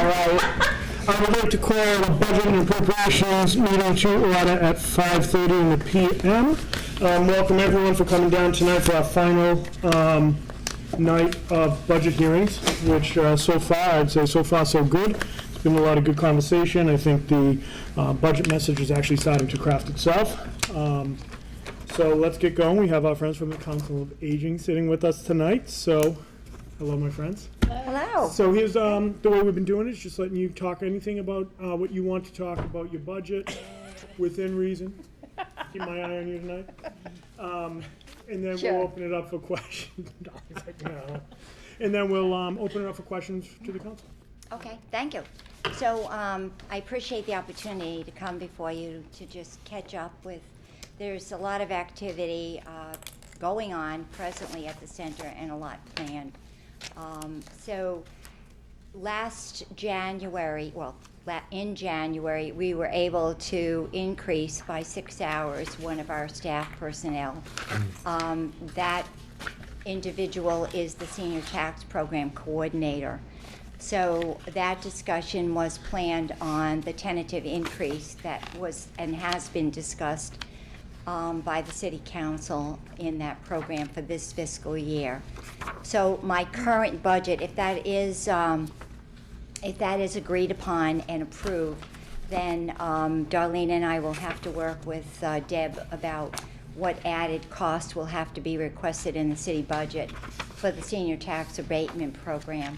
All right. I would like to call the Budget and Appropriations meeting to order at 5:30 in the p.m. Welcome everyone for coming down tonight for our final night of budget hearings, which so far, I'd say so far so good. It's been a lot of good conversation. I think the budget message is actually starting to craft itself. So let's get going. We have our friends from the Council of Aging sitting with us tonight. So, hello, my friends. Hello. So here's the way we've been doing it, is just letting you talk anything about what you want to talk about, your budget, within reason. Keep my eye on you tonight. And then Sure. we'll open it up for questions. No. And then we'll open it up for questions to the council. Okay, thank you. So I appreciate the opportunity to come before you to just catch up with. There's a lot of activity going on presently at the center and a lot planned. So last January, in January, we were able to increase by 6 hours one of our staff personnel. That individual is the Senior Tax Program Coordinator. So that discussion was planned on the tentative increase that was and has been discussed by the City Council in that program for this fiscal year. So my current budget, if that is agreed upon and approved, then Darlene and I will have to work with Deb about what added costs will have to be requested in the city budget for the senior tax abatement program.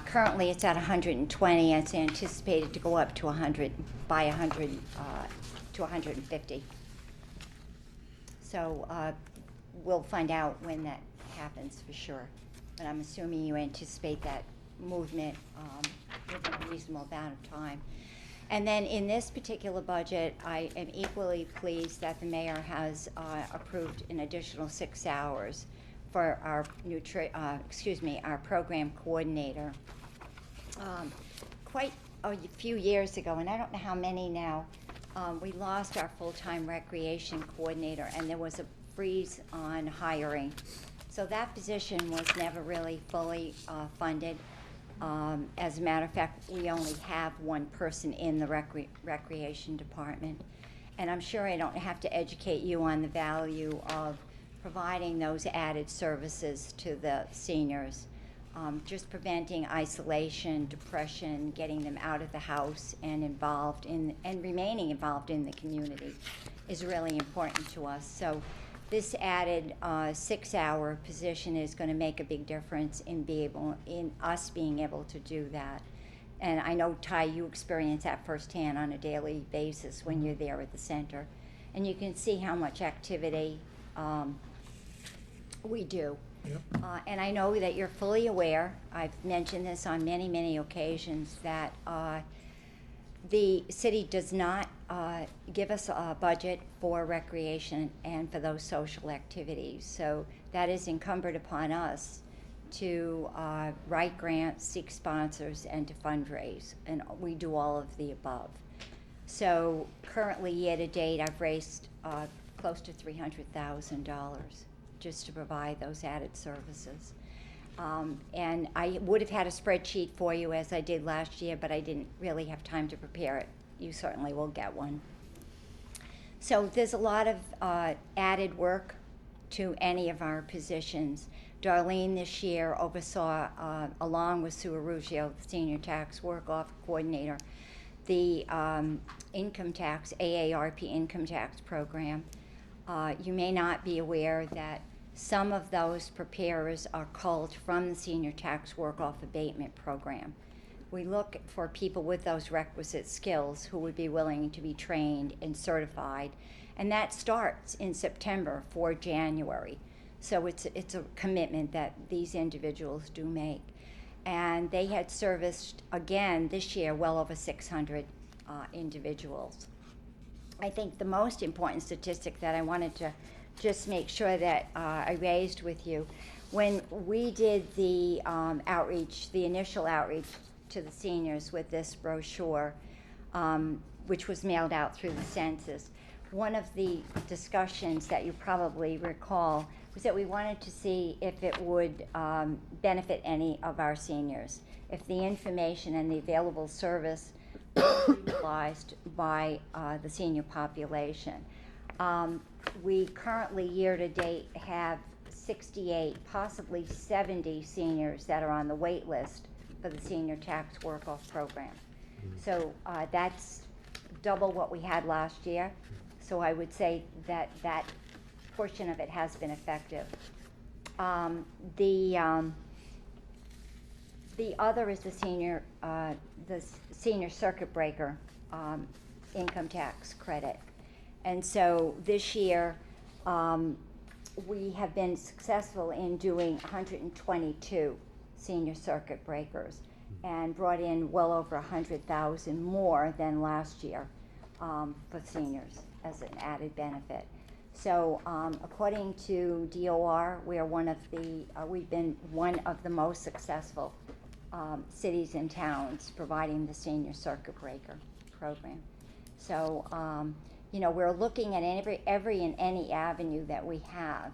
Currently, it's at 120. It's anticipated to go up to 100 to 150. So we'll find out when that happens for sure. But I'm assuming you anticipate that movement within a reasonable amount of time. And then in this particular budget, I am equally pleased that the mayor has approved an additional 6 hours for our our program coordinator. Quite a few years ago, and I don't know how many now, we lost our full-time recreation coordinator, and there was a freeze on hiring. So that position was never really fully funded. As a matter of fact, we only have one person in the recreation department. And I'm sure I don't have to educate you on the value of providing those added services to the seniors. Just preventing isolation, depression, getting them out of the house and involved in and remaining involved in the community is really important to us. So this added 6-hour position is going to make a big difference in us being able to do that. And I know, Ty, you experience that firsthand on a daily basis when you're there at the center. And you can see how much activity we do. Yep. And I know that you're fully aware, I've mentioned this on many, many occasions, that the city does not give us a budget for recreation and for those social activities. So that is incumbent upon us to write grants, seek sponsors, and to fundraise. And we do all of the above. So currently, year to date, I've raised close to $300,000 just to provide those added services. And I would have had a spreadsheet for you as I did last year, but I didn't really have time to prepare it. You certainly will get one. So there's a lot of added work to any of our positions. Darlene this year oversaw, along with Sue Arugio, the Senior Tax Work-Off Coordinator, the income tax, AARP income tax program. You may not be aware that some of those preparers are culled from the Senior Tax Work-Off Abatement Program. We look for people with those requisite skills who would be willing to be trained and certified, and that starts in September for January. So it's a commitment that these individuals do make. And they had serviced, again, this year, well over 600 individuals. I think the most important statistic that I wanted to just make sure that I raised with you, when we did the outreach, the initial outreach to the seniors with this brochure, which was mailed out through the census, one of the discussions that you probably recall was that we wanted to see if it would benefit any of our seniors. if the information and the available service are utilized by the senior population. We currently, year-to-date, have 68, possibly 70 seniors that are on the wait list for the senior tax work-off program. So that's double what we had last year. So I would say that that portion of it has been effective. The other is the senior circuit breaker income tax credit. And so this year, we have been successful in doing 122 senior circuit breakers and brought in well over 100,000 more than last year for seniors as an added benefit. So according to DOR, we've been one of the most successful cities and towns providing the senior circuit breaker program. So we're looking at every and any avenue that we have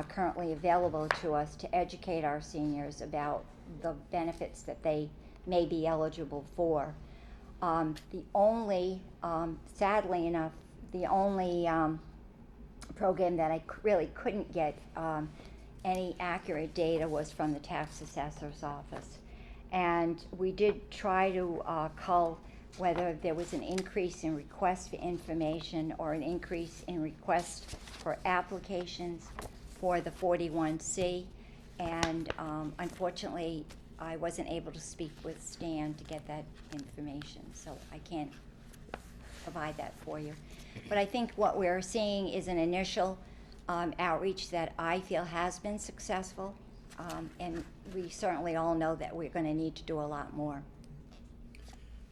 currently available to us to educate our seniors about the benefits that they may be eligible for. Sadly enough, the only program that I really couldn't get any accurate data was from the tax assessor's office. And we did try to cull whether there was an increase in requests for information or an increase in requests for applications for the 41C. And unfortunately, I wasn't able to speak with Stan to get that information, so I can't provide that for you. But I think what we're seeing is an initial outreach that I feel has been successful, and we certainly all know that we're going to need to do a lot more.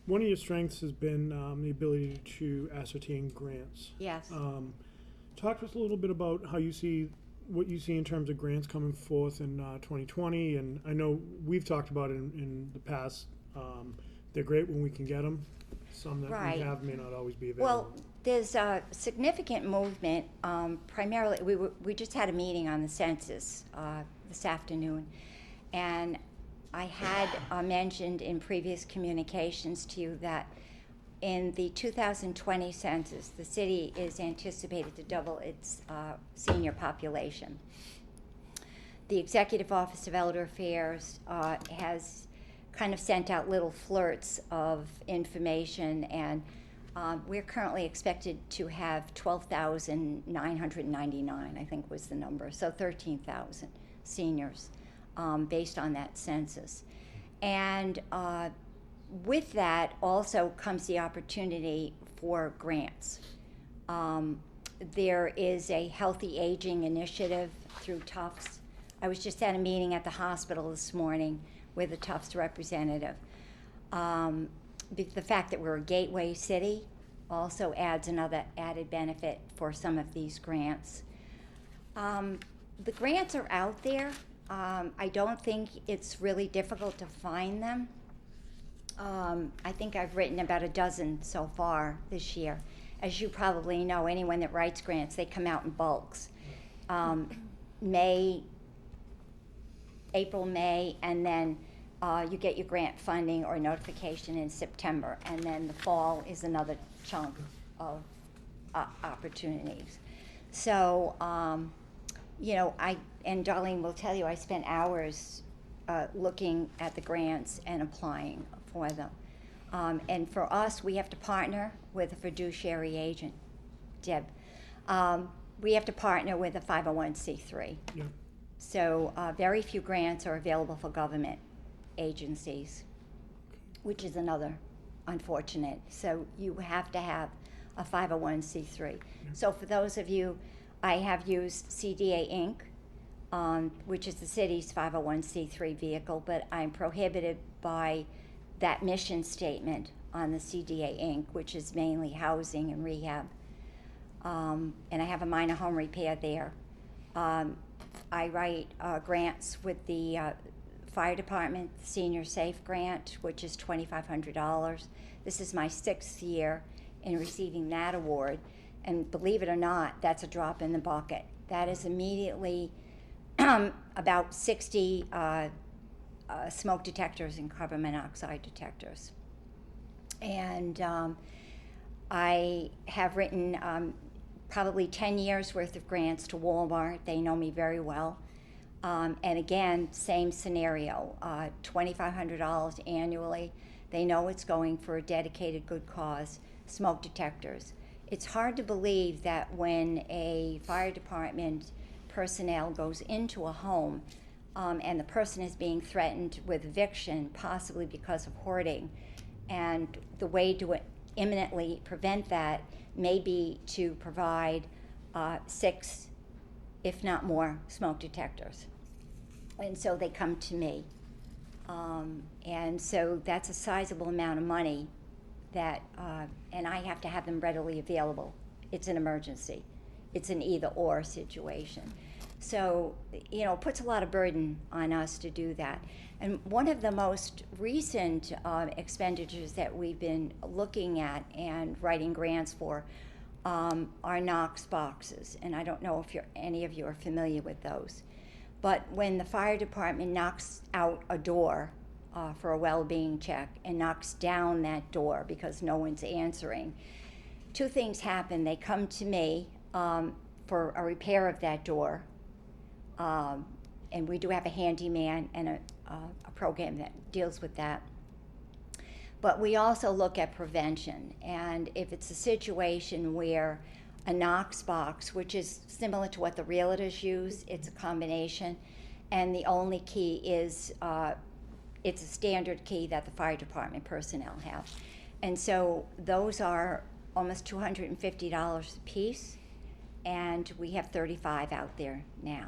One of your strengths has been the ability to ascertain grants. Yes. Talk to us a little bit about what you see in terms of grants coming forth in 2020. And I know we've talked about it in the past. They're great when we can get them. Some that Right. we have may not always be available. Well, there's a significant movement. Primarily, we just had a meeting on the census this afternoon, and I had mentioned in previous communications to you that in the 2020 census, the city is anticipated to double its senior population. The Executive Office of Elder Affairs has kind of sent out little flirts of information, and we're currently expected to have 12,999, I think was the number, so 13,000 seniors based on that census. And with that also comes the opportunity for grants. There is a healthy aging initiative through Tufts. I was just at a meeting at the hospital this morning with a Tufts representative. The fact that we're a gateway city also adds another added benefit for some of these grants. The grants are out there. I don't think it's really difficult to find them. I think I've written about a dozen so far this year. As you probably know, anyone that writes grants, they come out in bulks. April, May, and then you get your grant funding or notification in September, and then the fall is another chunk of opportunities. So, and Darlene will tell you, I spent hours looking at the grants and applying for them. And for us, we have to partner with a fiduciary agent, Deb. We have to partner with a 501c3. Yeah. So very few grants are available for government agencies, which is another unfortunate. So you have to have a 501c3. Yeah. So for those of you, I have used CDA Inc., which is the city's 501c3 vehicle, but I'm prohibited by that mission statement on the CDA Inc., which is mainly housing and rehab. And I have a minor home repair there. I write grants with the fire department, Senior Safe Grant, which is $2,500. This is my 6th year in receiving that award. And believe it or not, that's a drop in the bucket. That is immediately about 60 smoke detectors and carbon monoxide detectors. And I have written probably 10 years worth of grants to Walmart. They know me very well. And again, same scenario, $2,500 annually. They know it's going for a dedicated good cause, smoke detectors. It's hard to believe that when a fire department personnel goes into a home and the person is being threatened with eviction, possibly because of hoarding, and the way to imminently prevent that may be to provide 6, if not more, smoke detectors. And so they come to me. And so that's a sizable amount of money that, and I have to have them readily available. It's an emergency. It's an either-or situation. So, you know, it puts a lot of burden on us to do that. And one of the most recent expenditures that we've been looking at and writing grants for are Knox boxes. And I don't know if any of you are familiar with those. But when the fire department knocks out a door for a well-being check and knocks down that door because no one's answering, 2 things happen. They come to me for a repair of that door, and we do have a handyman and a program that deals with that. But we also look at prevention, and if it's a situation where a Knox box, which is similar to what the realtors use, it's a combination, and the only key is it's a standard key that the fire department personnel have. And so those are almost $250 a piece, and we have 35 out there now.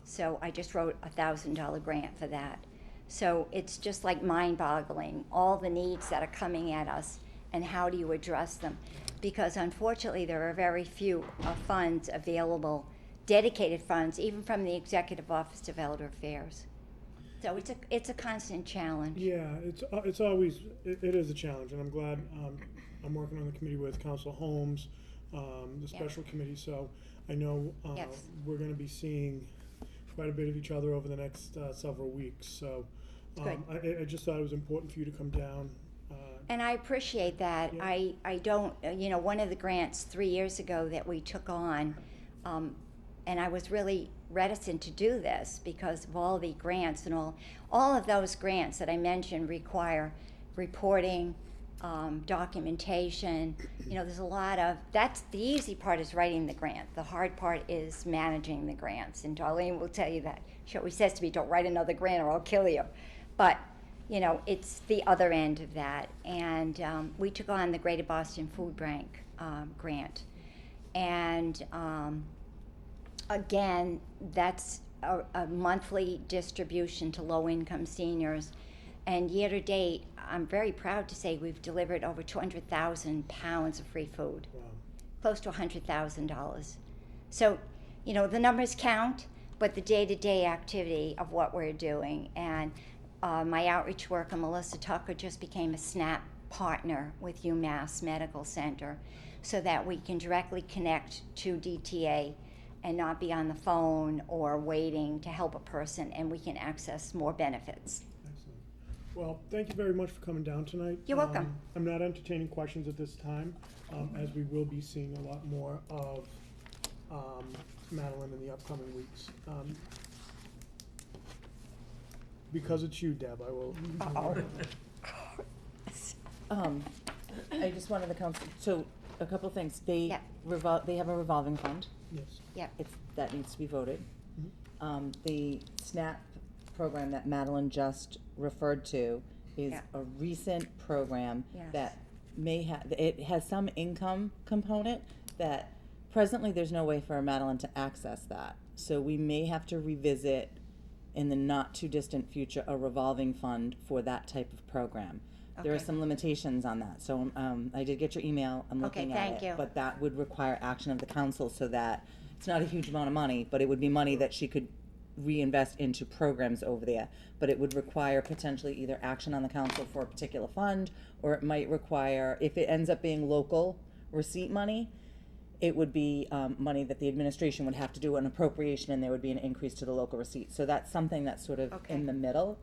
So I just wrote a $1,000 grant for that. So it's just like mind-boggling, all the needs that are coming at us, and how do you address them? Because unfortunately, there are very few funds available, dedicated funds, even from the Executive Office of Elder Affairs. So it's a constant challenge. Yeah, it's always, it is a challenge, and I'm glad I'm working on the committee with Council Holmes, the special committee, so I know Yes. we're going to be seeing quite a bit of each other over the next several weeks. So I just thought it was important for you to come down. And I appreciate that. Yeah. I don't, you know, one of the grants 3 years ago that we took on, and I was really reticent to do this because of all the grants and all of those grants that I mentioned require reporting, documentation. You know, there's a lot of, that's the easy part is writing the grant. The hard part is managing the grants. And Darlene will tell you that. She always says to me, don't write another grant or I'll kill you. But, you know, it's the other end of that. And we took on the Greater Boston Food Bank grant. And again, that's a monthly distribution to low-income seniors. And year to date, I'm very proud to say we've delivered over 200,000 pounds of free food, Wow. close to $100,000. So, you know, the numbers count, but the day-to-day activity of what we're doing. And my outreach worker, Melissa Tucker, just became a SNAP partner with UMass Medical Center so that we can directly connect to DTA and not be on the phone or waiting to help a person, and we can access more benefits. Excellent. Well, thank you very much for coming down tonight. You're welcome. I'm not entertaining questions at this time, as we will be seeing a lot more of Madeline in the upcoming weeks. Because it's you, Deb, I will. I just wanted the council, so a couple things. They Yeah. They have a revolving fund. Yes. Yep. That needs to be voted. Mhm. The SNAP program that Madeline just referred to is Yeah. a recent program Yes. that it has some income component that presently there's no way for Madeline to access that. So we may have to revisit in the not too distant future a revolving fund for that type of program. There are Okay. some limitations on that. So I did get your email. I'm Okay, looking at thank it. you. But that would require action of the council so that it's not a huge amount of money, but it would be money that she could reinvest into programs over there. But it would require potentially either action on the council for a particular fund, or it might require, if it ends up being local receipt money, it would be money that the administration would have to do an appropriation, and there would be an increase to the local receipt. So that's something that's sort of Okay. in the middle.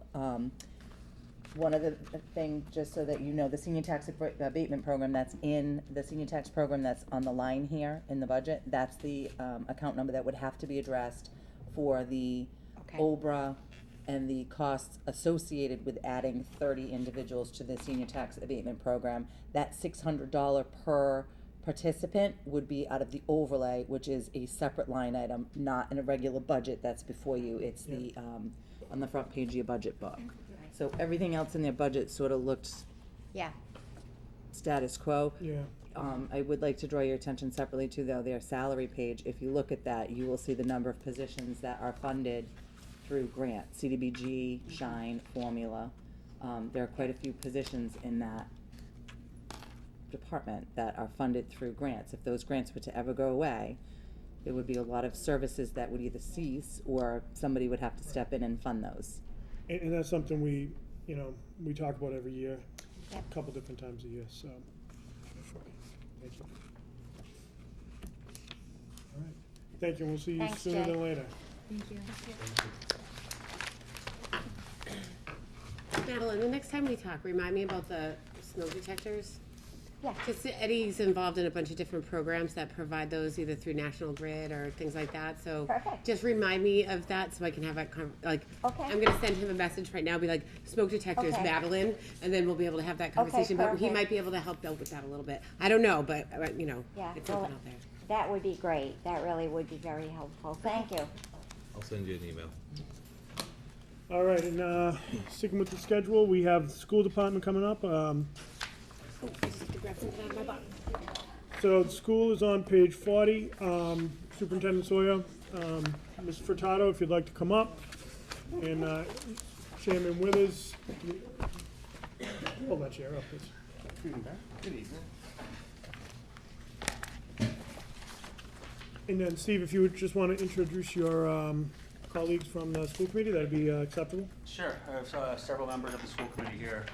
One of the thing, just so that you know, the senior tax abatement program that's in the senior tax program that's on the line here in the budget, that's the account number that would have to be addressed for the Okay. OBRA and the costs associated with adding 30 individuals to the senior tax abatement program. That $600 per participant would be out of the overlay, which is a separate line item, not in a regular budget that's before you. It's the on the front page of your budget book. So everything else in their budget sort of looked Yeah, status quo. Yeah. I would like to draw your attention separately to, though, their salary page. If you look at that, you will see the number of positions that are funded through grant, CDBG, Shine, Formula. There are quite a few positions in that department that are funded through grants. If those grants were to ever go away, there would be a lot of services that would either cease or somebody would have to step in and fund those. And that's something we talk about every year, Yep. a couple different times a year, so. Thank you. All right. Thank you, we'll see you Thanks, sooner Jay. than later. Madeline, the next time we talk, remind me about the smoke detectors. yeah. Because Eddie's involved in a bunch of different programs that provide those either through National Grid or things like that. So Perfect. just remind me of that so I can have that, Okay. I'm going to send him a message right now, be like, smoke detectors, Okay. Madeline, and then we'll be able to have that conversation. But he perfect. might be able to help out with that a little bit. I don't know, but, Yeah, it's well, open out there. that would be great. That really would be very helpful. Thank you. I'll send you an email. All right, and sticking with the schedule, we have the school department coming up. Oh, I just have to grab something out of my box. So the school is on page 40. Superintendent Sawyer, Ms. Furtado, if you'd like to come up, and Chairman Withers. Hold that chair up, please. Good evening. And then, Steve, if you would just want to introduce your colleagues from the school committee, that'd be acceptable. Sure, I have several members of the school committee here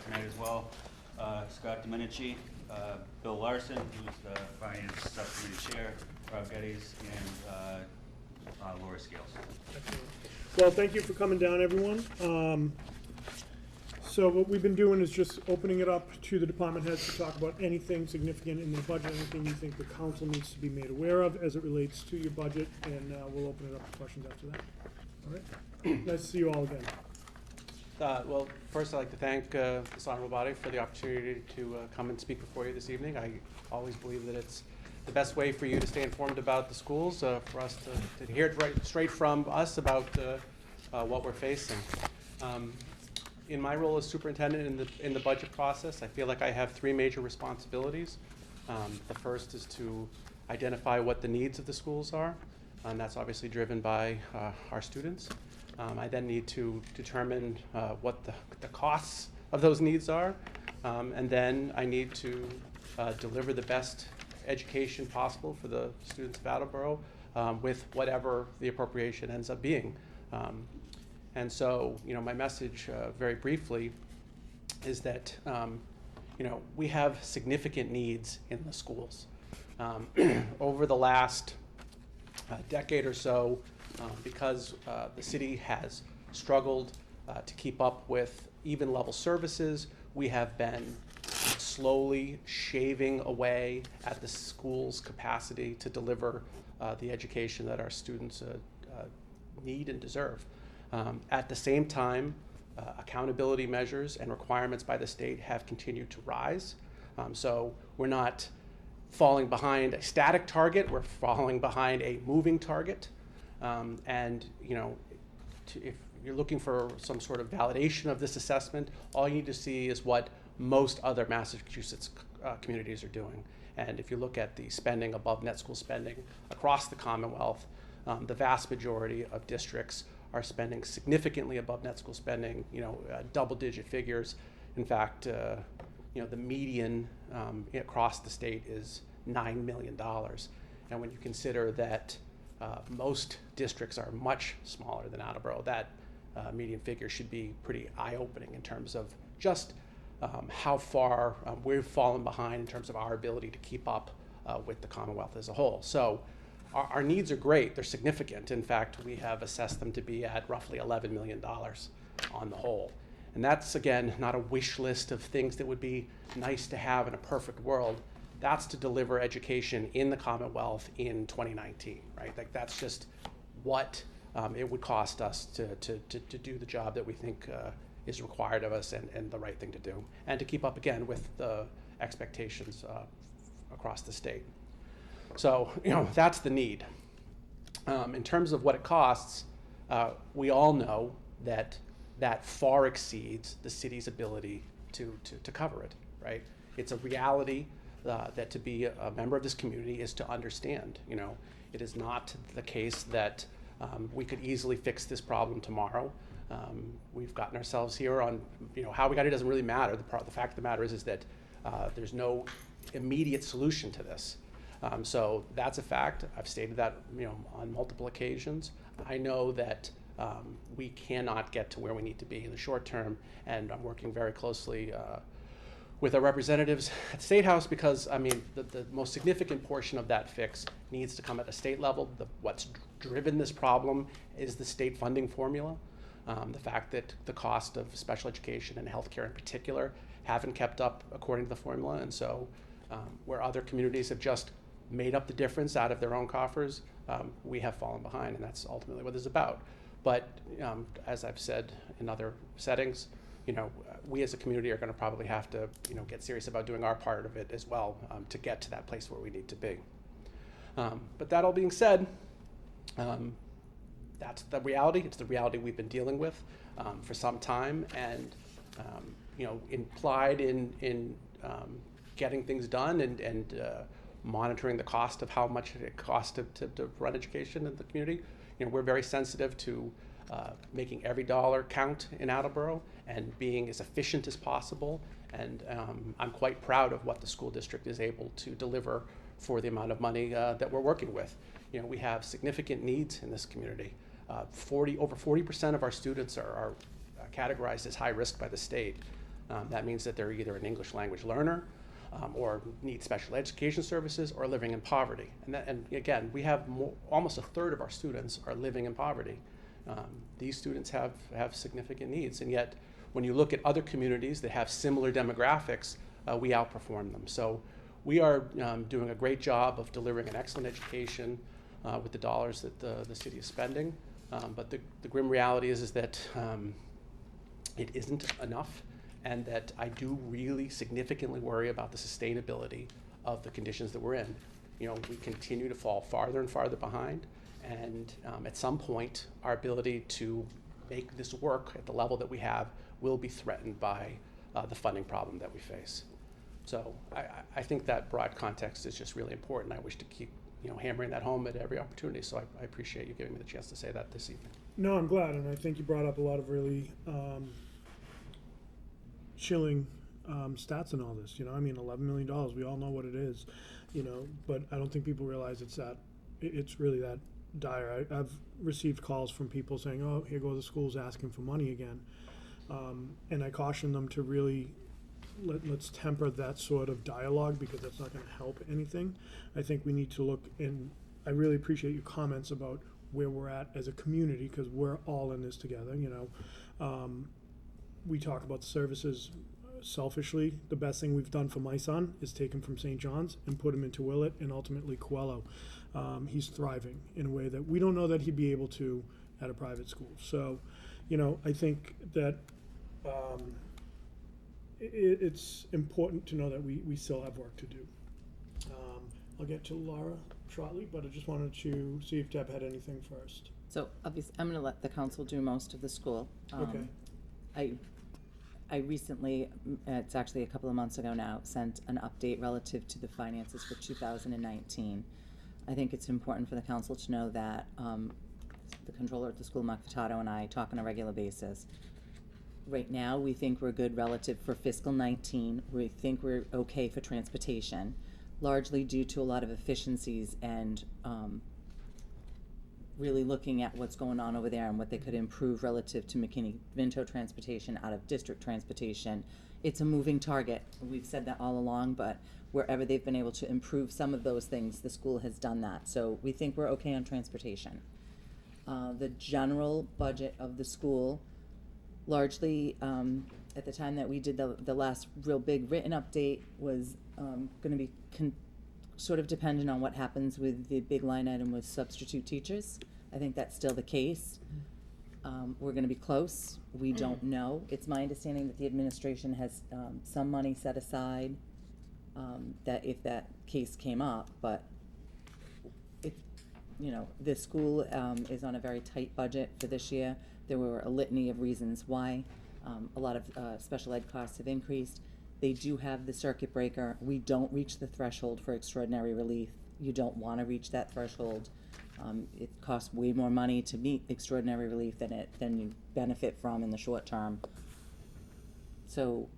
tonight as well. Scott Domenici, Bill Larson, who's the finance subcommittee chair, Rob Geddes, and Laura Scales. Well, thank you for coming down, everyone. So what we've been doing is just opening it up to the department heads to talk about anything significant in their budget, anything you think the council needs to be made aware of as it relates to your budget, and we'll open it up to questions after that. All right? Nice to see you all again. Well, first I'd like to thank this honorable body for the opportunity to come and speak before you this evening. I always believe that it's the best way for you to stay informed about the schools, for us to hear it right straight from us about what we're facing. In my role as superintendent in the budget process, I feel like I have three major responsibilities. The first is to identify what the needs of the schools are, and that's obviously driven by our students. I then need to determine what the costs of those needs are, and then I need to deliver the best education possible for the students of Attleboro with whatever the appropriation ends up being. And so, my message, very briefly, is that, we have significant needs in the schools. Over the last decade or so, because the city has struggled to keep up with even level services, we have been slowly shaving away at the school's capacity to deliver the education that our students need and deserve. At the same time, accountability measures and requirements by the state have continued to rise. So we're not falling behind a static target, we're falling behind a moving target. If you're looking for some sort of validation of this assessment, all you need to see is what most other Massachusetts communities are doing. And if you look at the spending above net school spending across the Commonwealth, the vast majority of districts are spending significantly above net school spending, double-digit figures. In fact, the median across the state is $9 million. And when you consider that most districts are much smaller than Attleboro, that median figure should be pretty eye-opening in terms of just how far we've fallen behind in terms of our ability to keep up with the Commonwealth as a whole. So our needs are great. They're significant. In fact, we have assessed them to be at roughly $11 million on the whole. And that's, again, not a wish list of things that would be nice to have in a perfect world. That's to deliver education in the Commonwealth in 2019, right? Like, that's just what it would cost us to do the job that we think is required of us and the right thing to do, and to keep up, again, with the expectations across the state. So, that's the need. In terms of what it costs, we all know that far exceeds the city's ability to cover it, right? It's a reality that to be a member of this community is to understand. It is not the case that we could easily fix this problem tomorrow. We've gotten ourselves here on, how we got here doesn't really matter. The fact of the matter is that there's no immediate solution to this. So that's a fact. I've stated that, on multiple occasions. I know that we cannot get to where we need to be in the short term, and I'm working very closely with our representatives at the State House, because, the most significant portion of that fix needs to come at the state level. What's driven this problem is the state funding formula. The fact that the cost of special education and healthcare in particular haven't kept up according to the formula, and so where other communities have just made up the difference out of their own coffers, we have fallen behind, and that's ultimately what this is about. But as I've said in other settings, we as a community are going to probably have to, get serious about doing our part of it as well, to get to that place where we need to be. But that all being said, that's the reality. It's the reality we've been dealing with for some time, and implied in getting things done and monitoring the cost of how much it costs to run education in the community. We're very sensitive to making every dollar count in Attleboro and being as efficient as possible. And I'm quite proud of what the school district is able to deliver for the amount of money that we're working with. We have significant needs in this community. Over 40% of our students are categorized as high risk by the state. That means that they're either an English language learner, or need special education services, or living in poverty. And again, we have almost a third of our students are living in poverty. These students have significant needs, and yet when you look at other communities that have similar demographics, we outperform them. So we are doing a great job of delivering an excellent education with the dollars that the city is spending. But the grim reality is that it isn't enough, and that I do really significantly worry about the sustainability of the conditions that we're in. We continue to fall farther and farther behind, and at some point, our ability to make this work at the level that we have will be threatened by the funding problem that we face. So I think that broad context is just really important. I wish to keep hammering that home at every opportunity, so I appreciate you giving me the chance to say that this evening. No, I'm glad, and I think you brought up a lot of really chilling stats in all this. $11 million, we all know what it is, but I don't think people realize it's really that dire. I've received calls from people saying, oh, here go the schools asking for money again. And I caution them to really let's temper that sort of dialogue, because that's not going to help anything. I think we need to look, and I really appreciate your comments about where we're at as a community, because we're all in this together. We talk about the services selfishly. The best thing we've done for my son is take him from St. John's and put him into Willett and ultimately Coelho. He's thriving in a way that we don't know that he'd be able to at a private school. So, I think that it's important to know that we still have work to do. I'll get to Laura shortly, but I just wanted to see if Deb had anything first. So obviously, I'm going to let the council do most of the school. Okay. I recently, it's actually a couple of months ago now, sent an update relative to the finances for 2019. I think it's important for the council to know that the controller at the school, Mark Furtado, and I talk on a regular basis. Right now, we think we're good relative for fiscal 19. We think we're okay for transportation, largely due to a lot of efficiencies and really looking at what's going on over there and what they could improve relative to McKinney-Vento transportation, out of district transportation, it's a moving target. We've said that all along, but wherever they've been able to improve some of those things, the school has done that. So we think we're okay on transportation. The general budget of the school, largely, at the time that we did the last real big written update, was gonna be sort of dependent on what happens with the big line item with substitute teachers. I think that's still the case. We're gonna be close. We don't know. It's my understanding that the administration has some money set aside, that if that case came up, but if, you know, the school is on a very tight budget for this year. There were a litany of reasons why. A lot of special ed costs have increased. They do have the circuit breaker. We don't reach the threshold for extraordinary relief. You don't want to reach that threshold. It costs way more money to meet extraordinary relief than you benefit from in the short term. So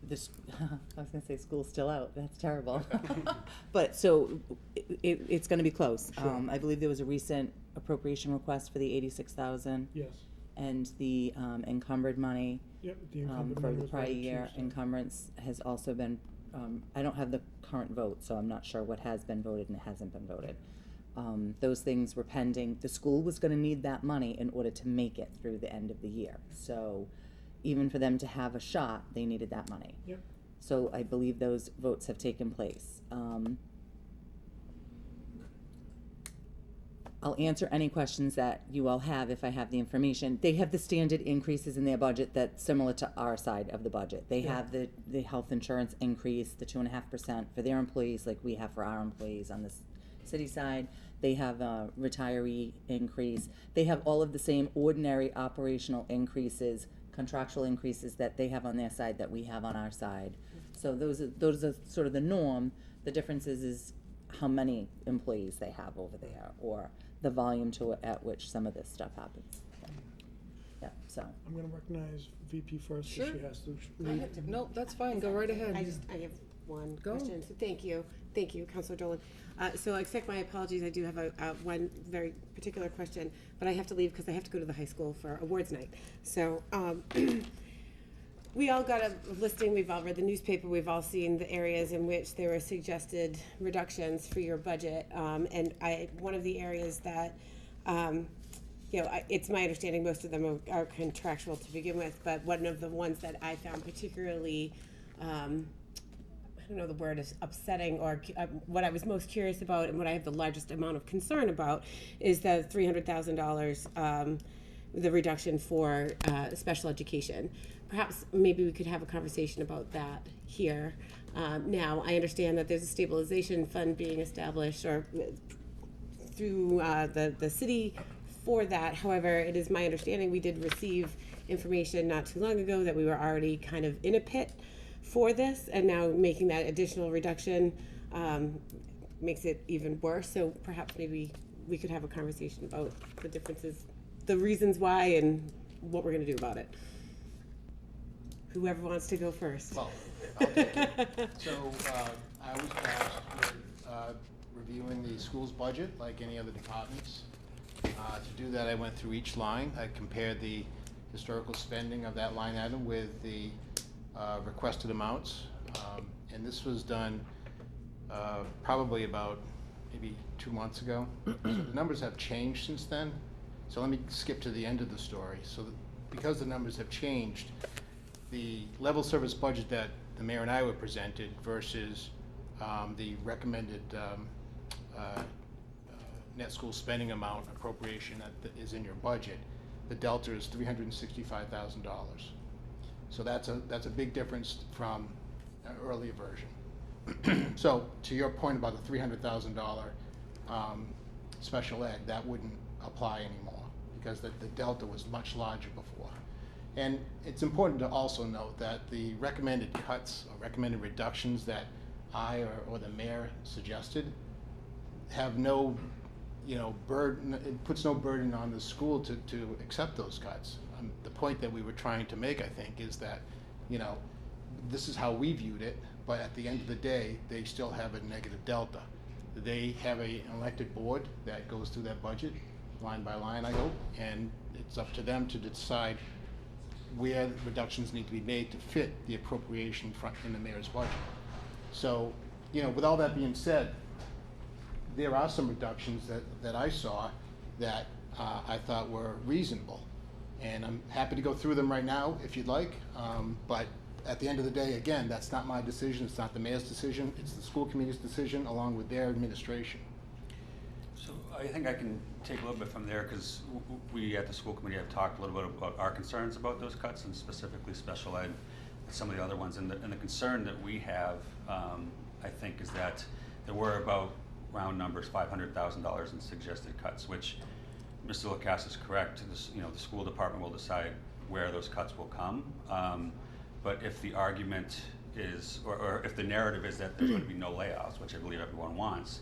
this, I was gonna say school's still out, that's terrible. But so it's gonna be close. Sure. I believe there was a recent appropriation request for the 86,000 Yes. and the encumbered money Yep, the encumbered for money the was prior about year 2%. encumbrance has also been, I don't have the current vote, so I'm not sure what has been voted and hasn't been voted. Those things were pending. The school was gonna need that money in order to make it through the end of the year. So even for them to have a shot, they needed that money. Yep. So I believe those votes have taken place. I'll answer any questions that you all have if I have the information. They have the standard increases in their budget that's similar to our side of the budget. They Yeah. have the health insurance increase, the 2.5% for their employees, like we have for our employees on the city side. They have a retiree increase. They have all of the same ordinary operational increases, contractual increases that they have on their side that we have on our side. So those are sort of the norm. The difference is how many employees they have over there, or the volume at which some of this stuff happens. Yeah, so. I'm gonna recognize VP first, so Sure. she has to I leave. have- No, that's fine, go right I ahead. have one Go. question, so thank you, Councilor Dolan. So I accept my apologies, I do have one very particular question, but I have to leave because I have to go to the high school for awards night. So, we all got a listing, we've all read the newspaper, we've all seen the areas in which there were suggested reductions for your budget. And one of the areas that, it's my understanding most of them are contractual to begin with, but one of the ones that I found particularly, I don't know the word is upsetting, or what I was most curious about and what I have the largest amount of concern about is the $300,000, the reduction for special education. Perhaps maybe we could have a conversation about that here. Now, I understand that there's a stabilization fund being established or through the city for that. However, it is my understanding we did receive information not too long ago that we were already kind of in a pit for this, and now making that additional reduction makes it even worse. So perhaps maybe we could have a conversation about the differences, the reasons why, and what we're going to do about it. Whoever wants to go first. Well, I'll take it. So, I was tasked with reviewing the school's budget like any other departments. To do that, I went through each line. I compared the historical spending of that line item with the requested amounts. And this was done probably about maybe 2 months ago. So the numbers have changed since then. So let me skip to the end of the story. So because the numbers have changed, the level service budget that the mayor and I were presented versus the recommended net school spending amount appropriation that is in your budget, the delta is $365,000. So that's a big difference from an earlier version. So to your point about the $300,000 special ed, that wouldn't apply anymore because the delta was much larger before. And it's important to also note that the recommended cuts or recommended reductions that I or the mayor suggested have no, burden. It puts no burden on the school to accept those cuts. The point that we were trying to make, I think, is that, this is how we viewed it, but at the end of the day, they still have a negative delta. They have an elected board that goes through that budget line by line, I hope, and it's up to them to decide where reductions need to be made to fit the appropriation in the mayor's budget. So, with all that being said, there are some reductions that I saw that I thought were reasonable. And I'm happy to go through them right now if you'd like. But at the end of the day, again, that's not my decision. It's not the mayor's decision. It's the school committee's decision along with their administration. So I think I can take a little bit from there, because we at the school committee have talked a little bit about our concerns about those cuts, and specifically special ed, and some of the other ones. And the concern that we have, I think, is that there were about, round numbers, $500,000 in suggested cuts, which Mr. Lacasse is correct. The school department will decide where those cuts will come. But if the argument is, or if the narrative is that there's going to be no layoffs, which I believe everyone wants,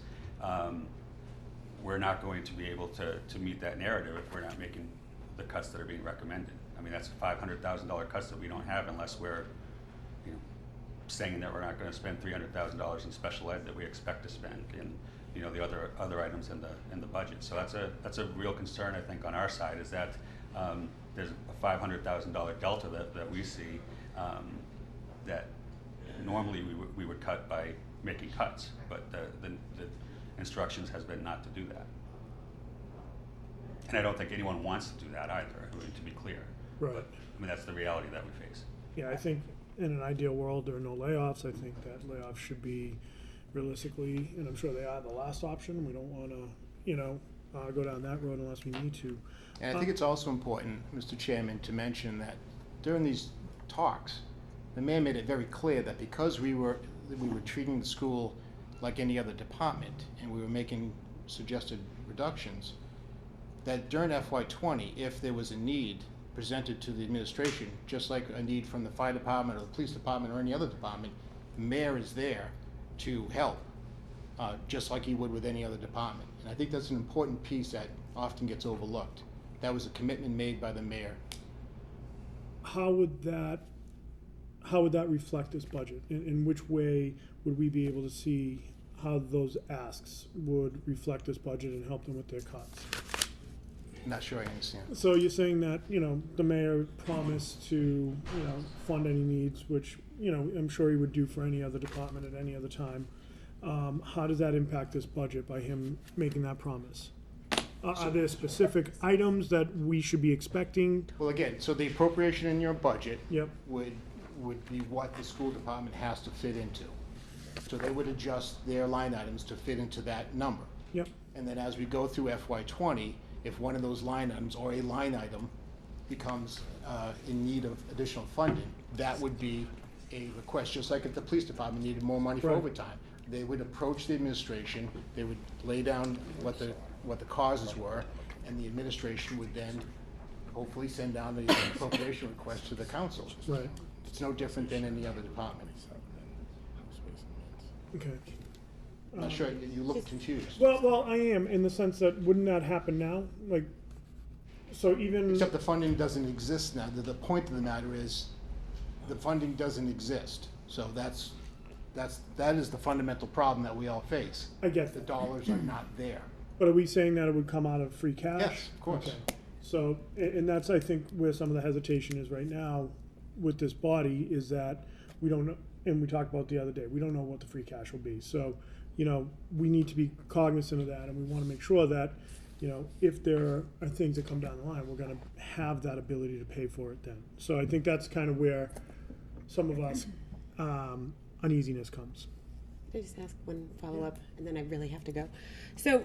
we're not going to be able to meet that narrative if we're not making the cuts that are being recommended. I mean, that's $500,000 cuts that we don't have unless we're saying that we're not going to spend $300,000 in special ed that we expect to spend in the other items in the budget. So that's a real concern, I think, on our side, is that there's a $500,000 delta that we see that normally we would cut by making cuts, but the instructions has been not to do that. And I don't think anyone wants to do that either, to be clear. Right. But, I mean, that's the reality that we face. Yeah, I think in an ideal world, there are no layoffs. I think that layoffs should be realistically, and I'm sure they are, the last option. We don't want to, go down that road unless we need to. And I think it's also important, Mr. Chairman, to mention that during these talks, the mayor made it very clear that because we were treating the school like any other department, and we were making suggested reductions, that during FY20, if there was a need presented to the administration, just like a need from the fire department or the police department or any other department, the mayor is there to help, just like he would with any other department. And I think that's an important piece that often gets overlooked. That was a commitment made by the mayor. How would that reflect this budget? In which way would we be able to see how those asks would reflect this budget and help them with their cuts? Not sure I understand. So you're saying that, the mayor promised to, fund any needs, which, I'm sure he would do for any other department at any other time. How does that impact this budget by him making that promise? Are there specific items that we should be expecting? Well, again, so the appropriation in your budget Yep. would be what the school department has to fit into. So they would adjust their line items to fit into that number. Yep. And then as we go through FY20, if one of those line items or a line item becomes in need of additional funding, that would be a request, just like if the police department needed more money for Right. overtime. They would approach the administration, they would lay down what the causes were, and the administration would then hopefully send down the appropriation request to the council. Right. It's no different than any other department. Okay. I'm not sure, you look confused. Well, I am, in the sense that, wouldn't that happen now? Like, so even. Except the funding doesn't exist now. The point of the matter is, the funding doesn't exist. So that is the fundamental problem that we all face. I get The that. dollars are not there. But are we saying that it would come out of free cash? Yes, of course. Okay. So, and that's, I think, where some of the hesitation is right now with this body, is that we don't know, and we talked about the other day, we don't know what the free cash will be. So, we need to be cognizant of that, and we want to make sure that, if there are things that come down the line, we're going to have that ability to pay for it then. So I think that's kind of where some of us uneasiness comes. Can I just ask one follow-up, and then I really have to go? So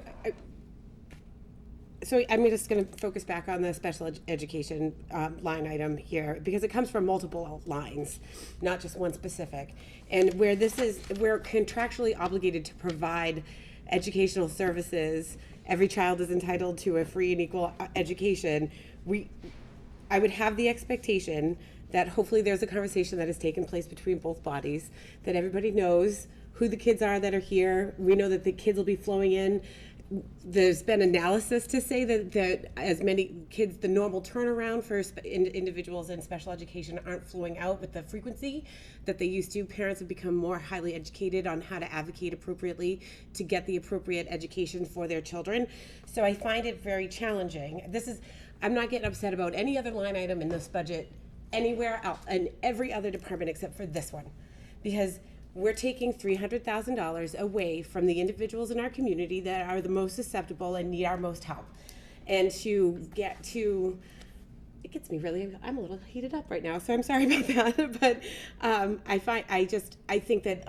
I'm just going to focus back on the special education line item here, because it comes from multiple lines, not just one specific. And we're contractually obligated to provide educational services. Every child is entitled to a free and equal education. I would have the expectation that hopefully there's a conversation that has taken place between both bodies, that everybody knows who the kids are that are here. We know that the kids will be flowing in. There's been analysis to say that as many kids, the normal turnaround for individuals in special education aren't flowing out with the frequency that they used to. Parents have become more highly educated on how to advocate appropriately to get the appropriate education for their children. So I find it very challenging. I'm not getting upset about any other line item in this budget anywhere else, in every other department except for this one. Because we're taking $300,000 away from the individuals in our community that are the most susceptible and need our most help. And to get to, it gets me really, I'm a little heated up right now, so I'm sorry about that. But I think that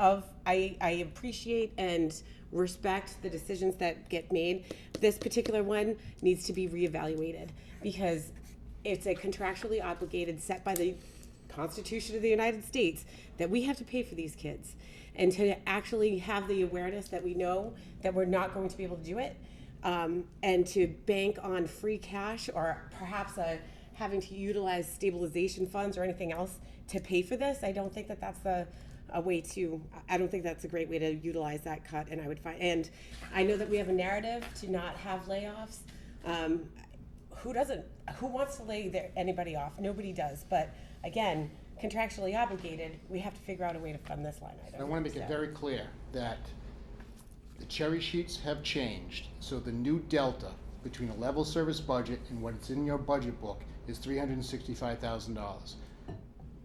I appreciate and respect the decisions that get made. This particular one needs to be reevaluated because it's a contractually obligated, set by the Constitution of the United States, that we have to pay for these kids. And to actually have the awareness that we know that we're not going to be able to do it, and to bank on free cash or perhaps having to utilize stabilization funds or anything else to pay for this, I don't think that that's I don't think that's a great way to utilize that cut. And and I know that we have a narrative to not have layoffs. Who wants to lay anybody off? Nobody does. But again, contractually obligated, we have to figure out a way to fund this line item. I want to make it very clear that the cherry sheets have changed, so the new delta between a level service budget and what's in your budget book is $365,000.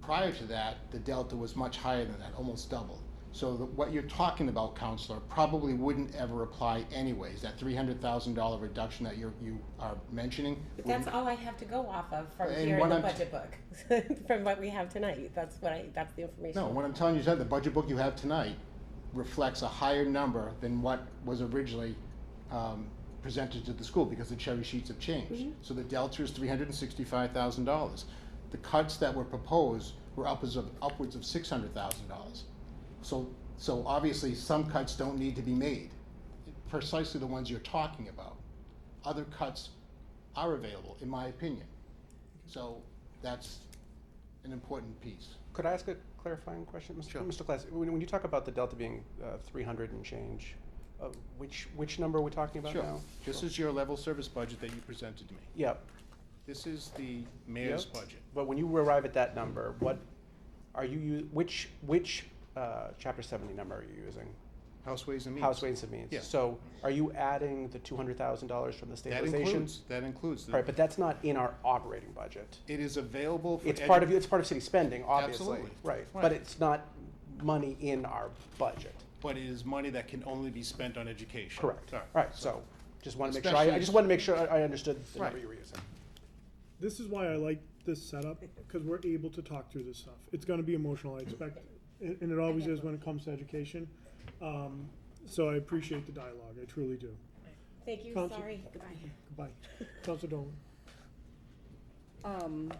Prior to that, the delta was much higher than that, almost double. So what you're talking about, Counselor, probably wouldn't ever apply anyways. That $300,000 reduction that you are mentioning. But that's all I have to go off of from here in the budget book, from what we have tonight. That's the information. No, what I'm telling you is that the budget book you have tonight reflects a higher number than what was originally presented to the school because the cherry sheets have changed. Mm-hmm. So the delta is $365,000. The cuts that were proposed were upwards of $600,000. So obviously some cuts don't need to be made, precisely the ones you're talking about. Other cuts are available, in my opinion. So that's an important piece. Could I ask a clarifying question, Mr. Sure. Mr. Class? When you talk about the delta being 300 and change, which number are we talking about Sure. now? This is your level service budget that you presented to me. Yep. This is the mayor's Yep. budget. But when you arrive at that number, what are you, which Chapter 70 number are you using? House Ways and Means. House Ways and Means. Yeah. So are you adding the $200,000 from the stabilization? That includes. Right, but that's not in our operating budget. It is available for. It's part of city spending, obviously. Absolutely. Right, Right. but it's not money in our budget. But it is money that can only be spent on education. Correct. Sorry. Right, so just want to make sure, Especially- I just want to make sure I understood the number Right. you were using. This is why I like this setup, because we're able to talk through this stuff. It's gonna be emotional, I expect, and it always is when it comes to education. So I appreciate the dialogue, I truly do. Thank you. Counsel- Sorry. Goodbye. Goodbye. Counselor Dolan.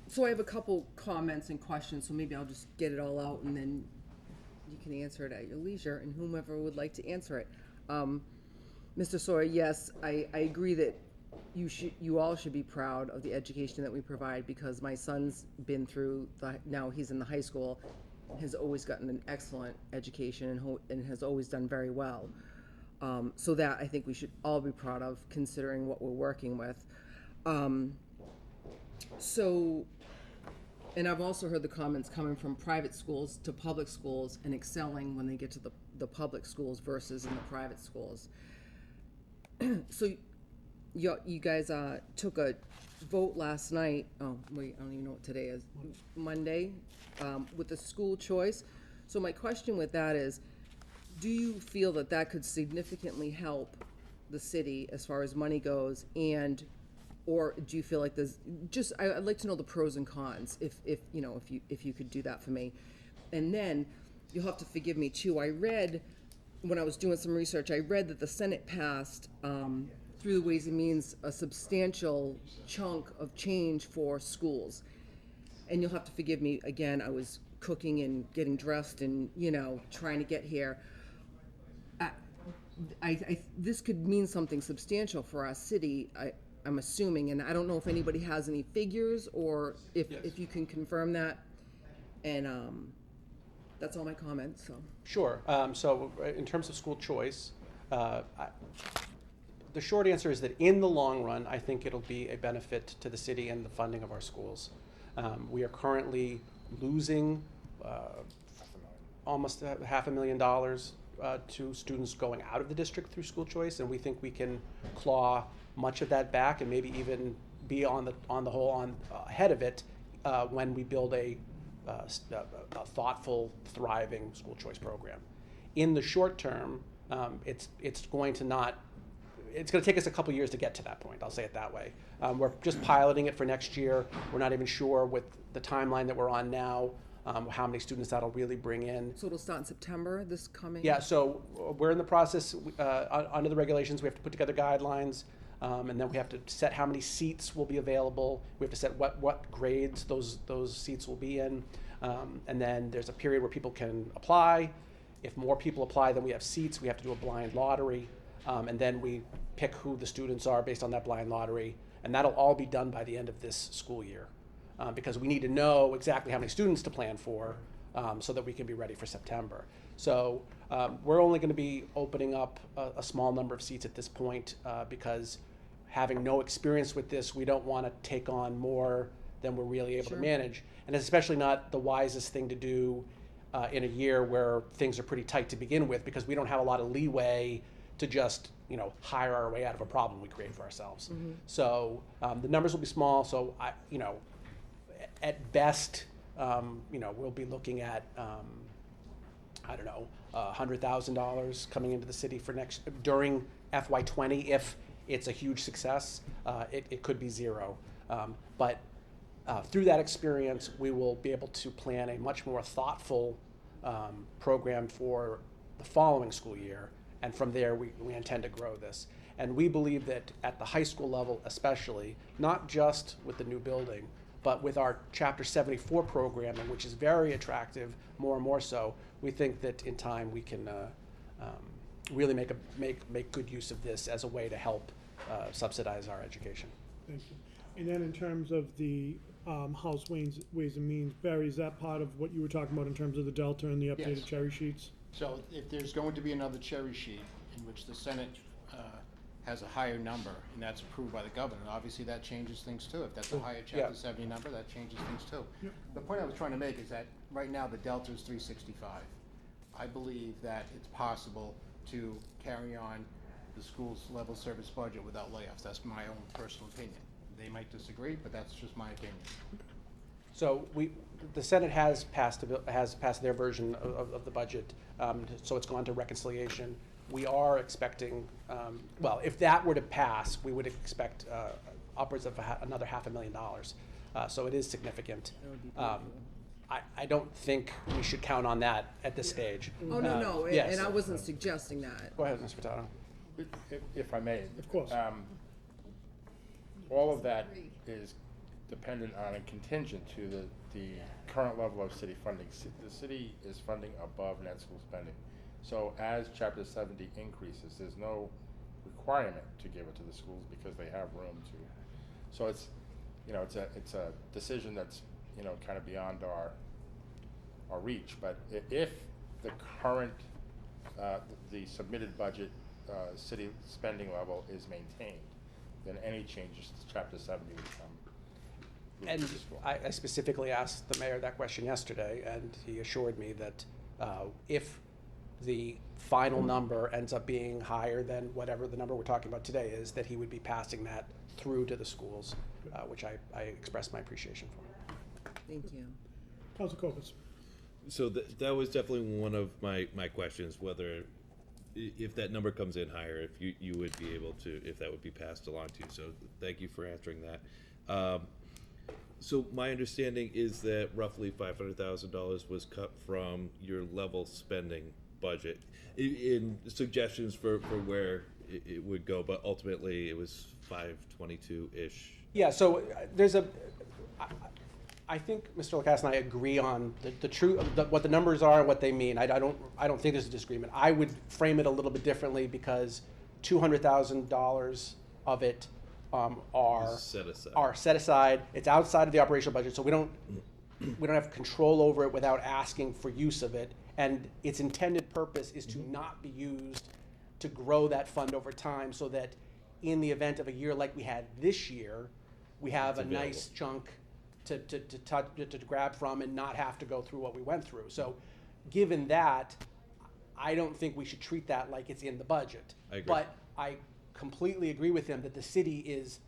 So I have a couple comments and questions, so maybe I'll just get it all out and then you can answer it at your leisure and whomever would like to answer it. Mr. Sawyer, yes, I agree that you all should be proud of the education that we provide because my son's been through now he's in the high school, has always gotten an excellent education and has always done very well. So that I think we should all be proud of considering what we're working with. And I've also heard the comments coming from private schools to public schools and excelling when they get to the public schools versus in the private schools. So you guys took a vote last night, oh wait, I don't even know what today is, Monday, with the school choice. So my question with that is, do you feel that that could significantly help the city as far as money goes, or do you feel like there's I'd like to know the pros and cons if you could do that for me. And then you'll have to forgive me too. I read when I was doing some research, I read that the Senate passed through the Ways and Means a substantial chunk of change for schools. And you'll have to forgive me again. I was cooking and getting dressed and trying to get here. This could mean something substantial for our city. I'm assuming, and I don't know if anybody has any figures or if you can confirm that. And that's all my comments. So. Sure. So in terms of school choice, the short answer is that in the long run, I think it'll be a benefit to the city and the funding of our schools. We are currently losing almost $500,000 to students going out of the district through school choice, and we think we can claw much of that back and maybe even be on the whole ahead of it when we build a thoughtful, thriving school choice program. In the short term, it's going to take us a couple years to get to that point. I'll say it that way. We're just piloting it for next year. We're not even sure with the timeline that we're on now, how many students that'll really bring in. So it'll start in September, this coming? Yeah, so we're in the process, under the regulations, we have to put together guidelines, and then we have to set how many seats will be available. We have to set what grades those seats will be in. And then there's a period where people can apply. If more people apply than we have seats, we have to do a blind lottery. And then we pick who the students are based on that blind lottery. And that'll all be done by the end of this school year. Because we need to know exactly how many students to plan for, so that we can be ready for September. So we're only going to be opening up a small number of seats at this point, because having no experience with this, we don't want to take on more than we're really able to manage. And it's especially not the wisest thing to do in a year where things are pretty tight to begin with, because we don't have a lot of leeway to just hire our way out of a problem we create for ourselves. So the numbers will be small. So at best, we'll be looking at $100,000 coming into the city for during FY20. If it's a huge success, it could be zero. But through that experience, we will be able to plan a much more thoughtful program for the following school year. And from there, we intend to grow this. And we believe that at the high school level especially, not just with the new building, but with our Chapter 74 programming, which is very attractive, more and more so, we think that in time we can really make good use of this as a way to help subsidize our education. Thank you. And then in terms of the House Ways and Means, Barry, is that part of what you were talking about in terms of the delta and the updated Yes. cherry sheets? So if there's going to be another cherry sheet in which the Senate has a higher number, and that's approved by the governor, obviously that changes things too. If that's a higher Chapter 70 number, that changes things too. Yep. The point I was trying to make is that right now the delta is 365. I believe that it's possible to carry on the school's level service budget without layoffs. That's my own personal opinion. They might disagree, but that's just my opinion. So the Senate has passed their version of the budget, so it's gone to reconciliation. We are expecting, if that were to pass, we would expect upwards of another $500,000. So it is significant. I don't think we should count on that at this stage. Oh, no, yes. and I wasn't suggesting that. Go ahead, Ms. Furtado. If I may. Of course. All of that is dependent on and contingent to the current level of city funding. The city is funding above net school spending. So as Chapter 70 increases, there's no requirement to give it to the schools because they have room to. So it's a decision that's kind of beyond our reach. But if the current the submitted budget city spending level is maintained, then any changes to Chapter 70 would come. And I specifically asked the mayor that question yesterday, and he assured me that if the final number ends up being higher than whatever the number we're talking about today is, that he would be passing that through to the schools, which I expressed my appreciation for. Thank you. Council Copus. So that was definitely one of my questions, whether if that number comes in higher, if you would be able to, if that would be passed along to you. So thank you for answering that. So my understanding is that roughly $500,000 was cut from your level spending budget in suggestions for where it would go, but ultimately it was 522-ish. Yeah, so I think Mr. Lacasse and I agree on the truth, what the numbers are and what they mean. I don't think there's a disagreement. I would frame it a little bit differently because $200,000 of it are set aside. It's outside of the operational budget, so we don't have control over it without asking for use of it. And its intended purpose is to not be used to grow that fund over time, so that in the event of a year like we had this year, we have a nice chunk to grab from and not have to go through what we went through. So given that, I don't think we should treat that like it's in the budget. I agree. But I completely agree with him that the city is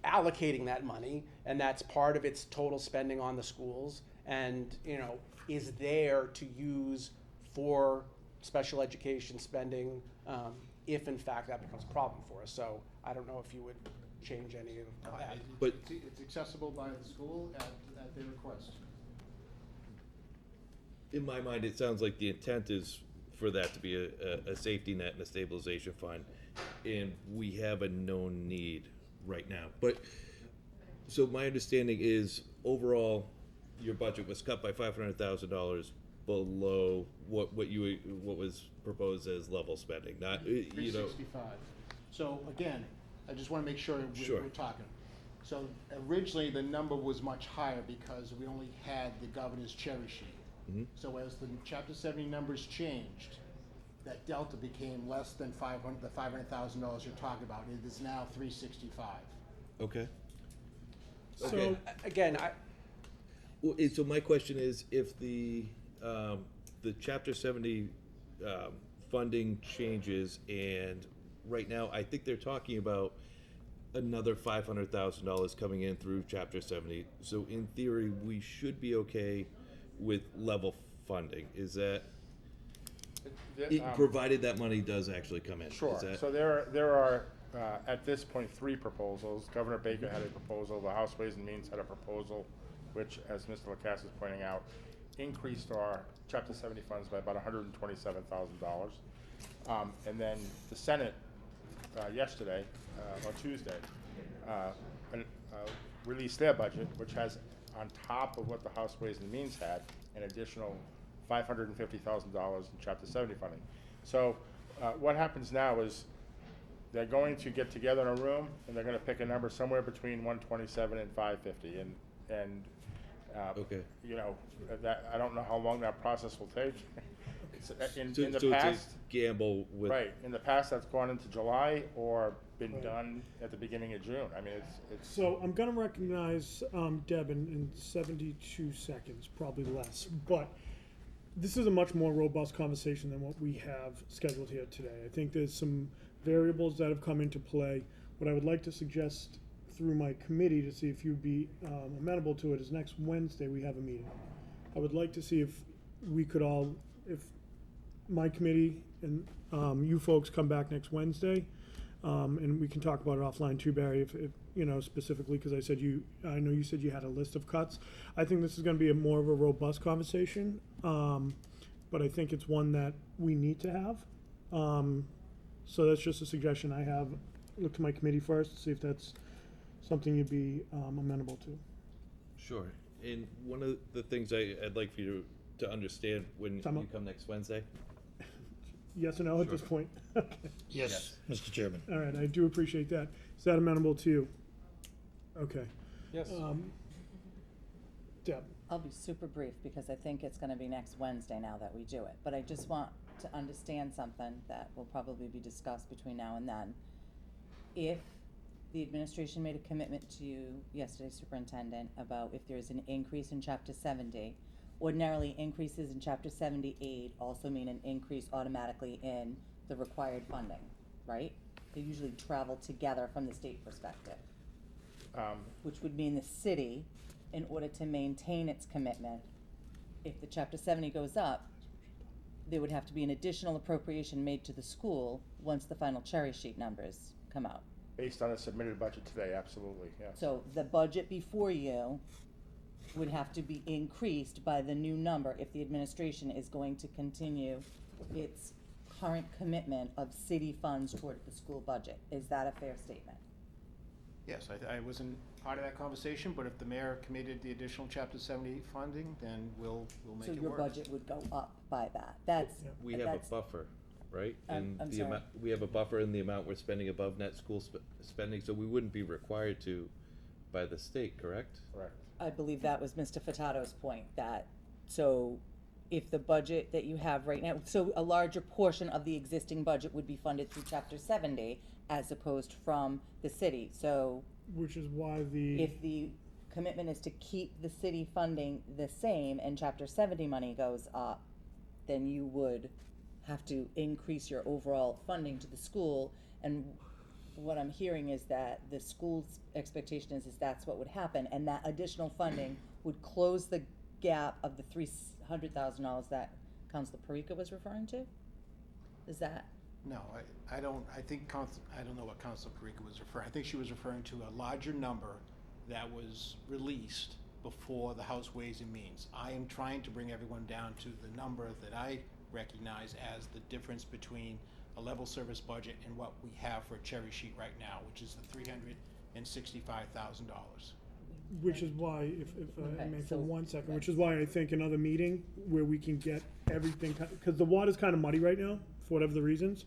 allocating that money, and that's part of its total spending on the schools, and, you know, is there to use for special education spending, if in fact that becomes a problem for us. So I don't know if you would change any of that. But- It's accessible by the school at their request. In my mind, it sounds like the intent is for that to be a safety net and a stabilization fund, and we have a known need right now. But, so my understanding is, overall, your budget was cut by $500,000 below what was proposed as level spending, not, you know. 365. So again, I just want to make sure Sure. we're talking. So originally, the number was much higher because we only had the governor's cherry sheet. So as the Chapter 70 numbers changed, that delta became less than the $500,000 you're talking about. It is now 365. Okay. So, Again, Well, so my question is, if the Chapter 70 funding changes, and right now, I think they're talking about another $500,000 coming in through Chapter 70. So in theory, we should be okay with level funding. Is that, provided that money does actually come in? Sure. Is that- So there are, at this point, 3 proposals. Governor Baker had a proposal, the House Ways and Means had a proposal, which, as Mr. LaCasse is pointing out, increased our Chapter 70 funds by about $127,000. And then the Senate, yesterday, or Tuesday, released their budget, which has, on top of what the House Ways and Means had, an additional $550,000 in Chapter 70 funding. So what happens now is they're going to get together in a room, and they're going to pick a number somewhere between 127 and 550, and Okay. you know, that, I don't know how long that process will take. In So the it's a past, gamble with. right, in the past, that's gone into July or been done at the beginning of June. I mean, it's. so I'm gonna recognize Deb in 72 seconds, probably less, but this is a much more robust conversation than what we have scheduled here today. I think there's some variables that have come into play. What I would like to suggest through my committee to see if you'd be amenable to it is next Wednesday we have a meeting. I would like to see if we could all, if my committee and you folks come back next Wednesday, and we can talk about it offline too, Barry, if you know, specifically, because I know you said you had a list of cuts. I think this is gonna be more of a robust conversation, but I think it's one that we need to have. So that's just a suggestion I have. Look to my committee first, to see if that's something you'd be amenable to. Sure. And one of the things I'd like for you to understand when Time you out. come next Wednesday. Yes or no at this Sure. point? Okay. Yes, Mr. Chairman. All right, I do appreciate that. Is that amenable to you? Okay. yes. Deb? I'll be super brief because I think it's gonna be next Wednesday now that we do it. But I just want to understand something that will probably be discussed between now and then. If the administration made a commitment to you yesterday, Superintendent, about if there's an increase in Chapter 70, ordinarily increases in Chapter 78 also mean an increase automatically in the required funding, right? They usually travel together from the state perspective, which would mean the city, in order to maintain its commitment, if the Chapter 70 goes up, there would have to be an additional appropriation made to the school once the final cherry sheet numbers come out. Based on the submitted budget today, absolutely, yes. So the budget before you would have to be increased by the new number if the administration is going to continue its current commitment of city funds toward the school budget. Is that a fair statement? Yes, I wasn't part of that conversation, but if the mayor committed the additional Chapter 70 funding, then we'll make So it your work. budget would go up by that. That's, We have a that's, buffer, right? I'm And the sorry. amount, we have a buffer in the amount we're spending above net school spending, so we wouldn't be required to by the state, correct? Correct. I believe that was Mr. Furtado's point, that, so if the budget that you have right now, so a larger portion of the existing budget would be funded through Chapter 70 as opposed from the city. So Which is why the. if the commitment is to keep the city funding the same and Chapter 70 money goes up, then you would have to increase your overall funding to the school. And what I'm hearing is that the school's expectation is that's what would happen, and that additional funding would close the gap of the $300,000 that Councilor Parika was referring to? Is that? No, I don't, I think, I don't know what Council Parika was referring, I think she was referring to a larger number that was released before the House Ways and Means. I am trying to bring everyone down to the number that I recognize as the difference between a level service budget and what we have for a cherry sheet right now, which is the $365,000. Which is why, if I Okay, may for so 1 second, which is why I think another meeting where we can get everything, because the water's kind of muddy right now, for whatever the reasons.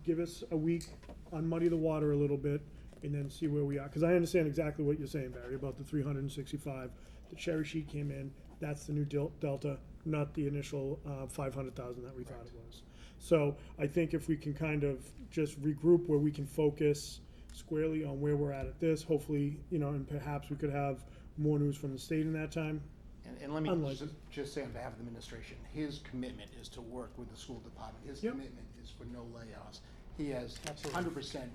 Give us a week, unmuddy the water a little bit, and then see where we are. Because I understand exactly what you're saying, Barry, about the 365. The cherry sheet came in, that's the new delta, not the initial 500,000 that we thought it was. So I think if we can kind of just regroup where we can focus squarely on where we're at this, hopefully, you know, and perhaps we could have more news from the state in that time. And let me Unlikely. just say on behalf of the administration, his commitment is to work with the school department. His Yep. commitment is for no layoffs. He has Absolutely. 100%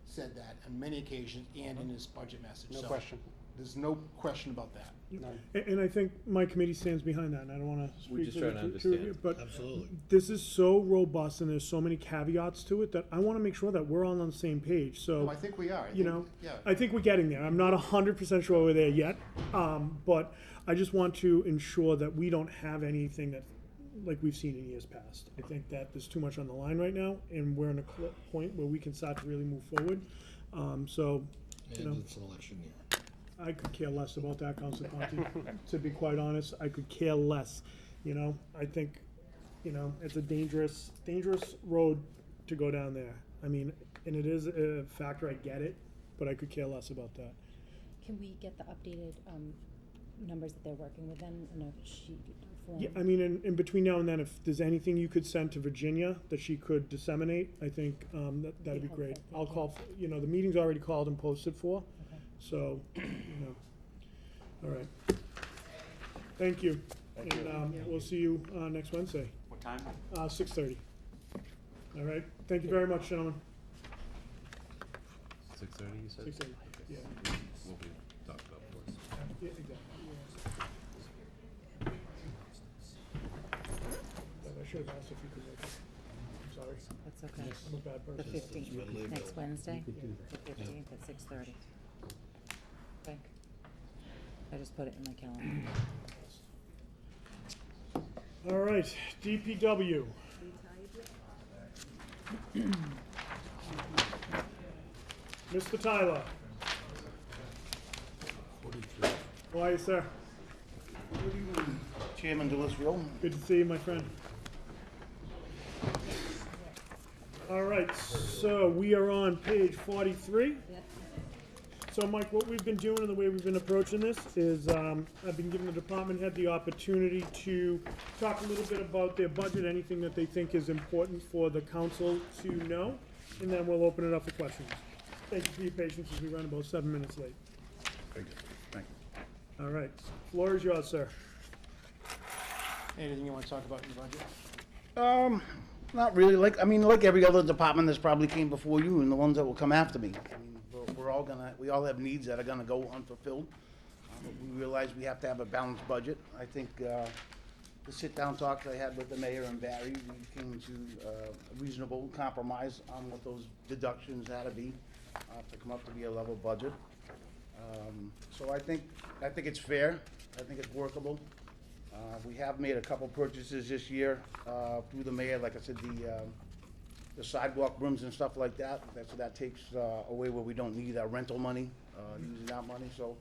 said that on many occasions and in his budget message. No So question. There's no question about that. None. And I think my committee stands behind that, and I don't want to We're speak just for the trying to two of you, understand. but Absolutely. this is so robust and there's so many caveats to it that I want to make sure that we're all on the same page. So, No, I think we are. you know, Yeah. I think we're getting there. I'm not 100% sure we're there yet, but I just want to ensure that we don't have anything that, like we've seen in years past. I think that there's too much on the line right now, and we're in a point where we can start to really move forward. So, you know, And it's an election year. I could care less about that, Council Conti. To be quite honest, I could care less. You know, I think, you know, it's a dangerous road to go down there. I mean, and it is a factor, I get it, but I could care less about that. Can we get the updated numbers that they're working with then in a sheet form? Yeah, I mean, in between now and then, if there's anything you could send to Virginia that she could disseminate, I think that'd be Be great. helpful, I'll thank call, you know, the meeting's already called and posted for, Okay. so, you know, all right. Thank you. Thank you. And we'll see you next Wednesday, What time? 6:30. All right, thank you very much, gentlemen. 6:30, you said? 6:30, yeah. We'll be talking about boards. Yeah, exactly, yeah. I should have asked if you could make it. I'm sorry, That's okay. I'm a bad The person. 15th, next Wednesday, the 15th at 6:30. Okay. I just put it in my calendar. All right, DPW. Mr. Tyler. How are you, sir? Chairman Delisville. Good to see you, my friend. All right, so we are on page 43. So, Mike, what we've been doing and the way we've been approaching this is I've been giving the department head the opportunity to talk a little bit about their budget, anything that they think is important for the council to know, and then we'll open it up for questions. Thank you for your patience as we run about 7 minutes late. Very good. Thank you. All right, floor is yours, sir. Anything you want to talk about in your budget? Not really. Like every other department that's probably came before you and the ones that will come after me. I mean, we all have needs that are gonna go unfulfilled. We realize we have to have a balanced budget. I think, the sit-down talks I had with the mayor and Barry, we came to a reasonable compromise on what those deductions had to be, to come up to be a level budget. So I think it's fair. I think it's workable. We have made a couple purchases this year through the mayor, like I said, the sidewalk rooms and stuff like that. That takes away where we don't need our rental money, using that money. So,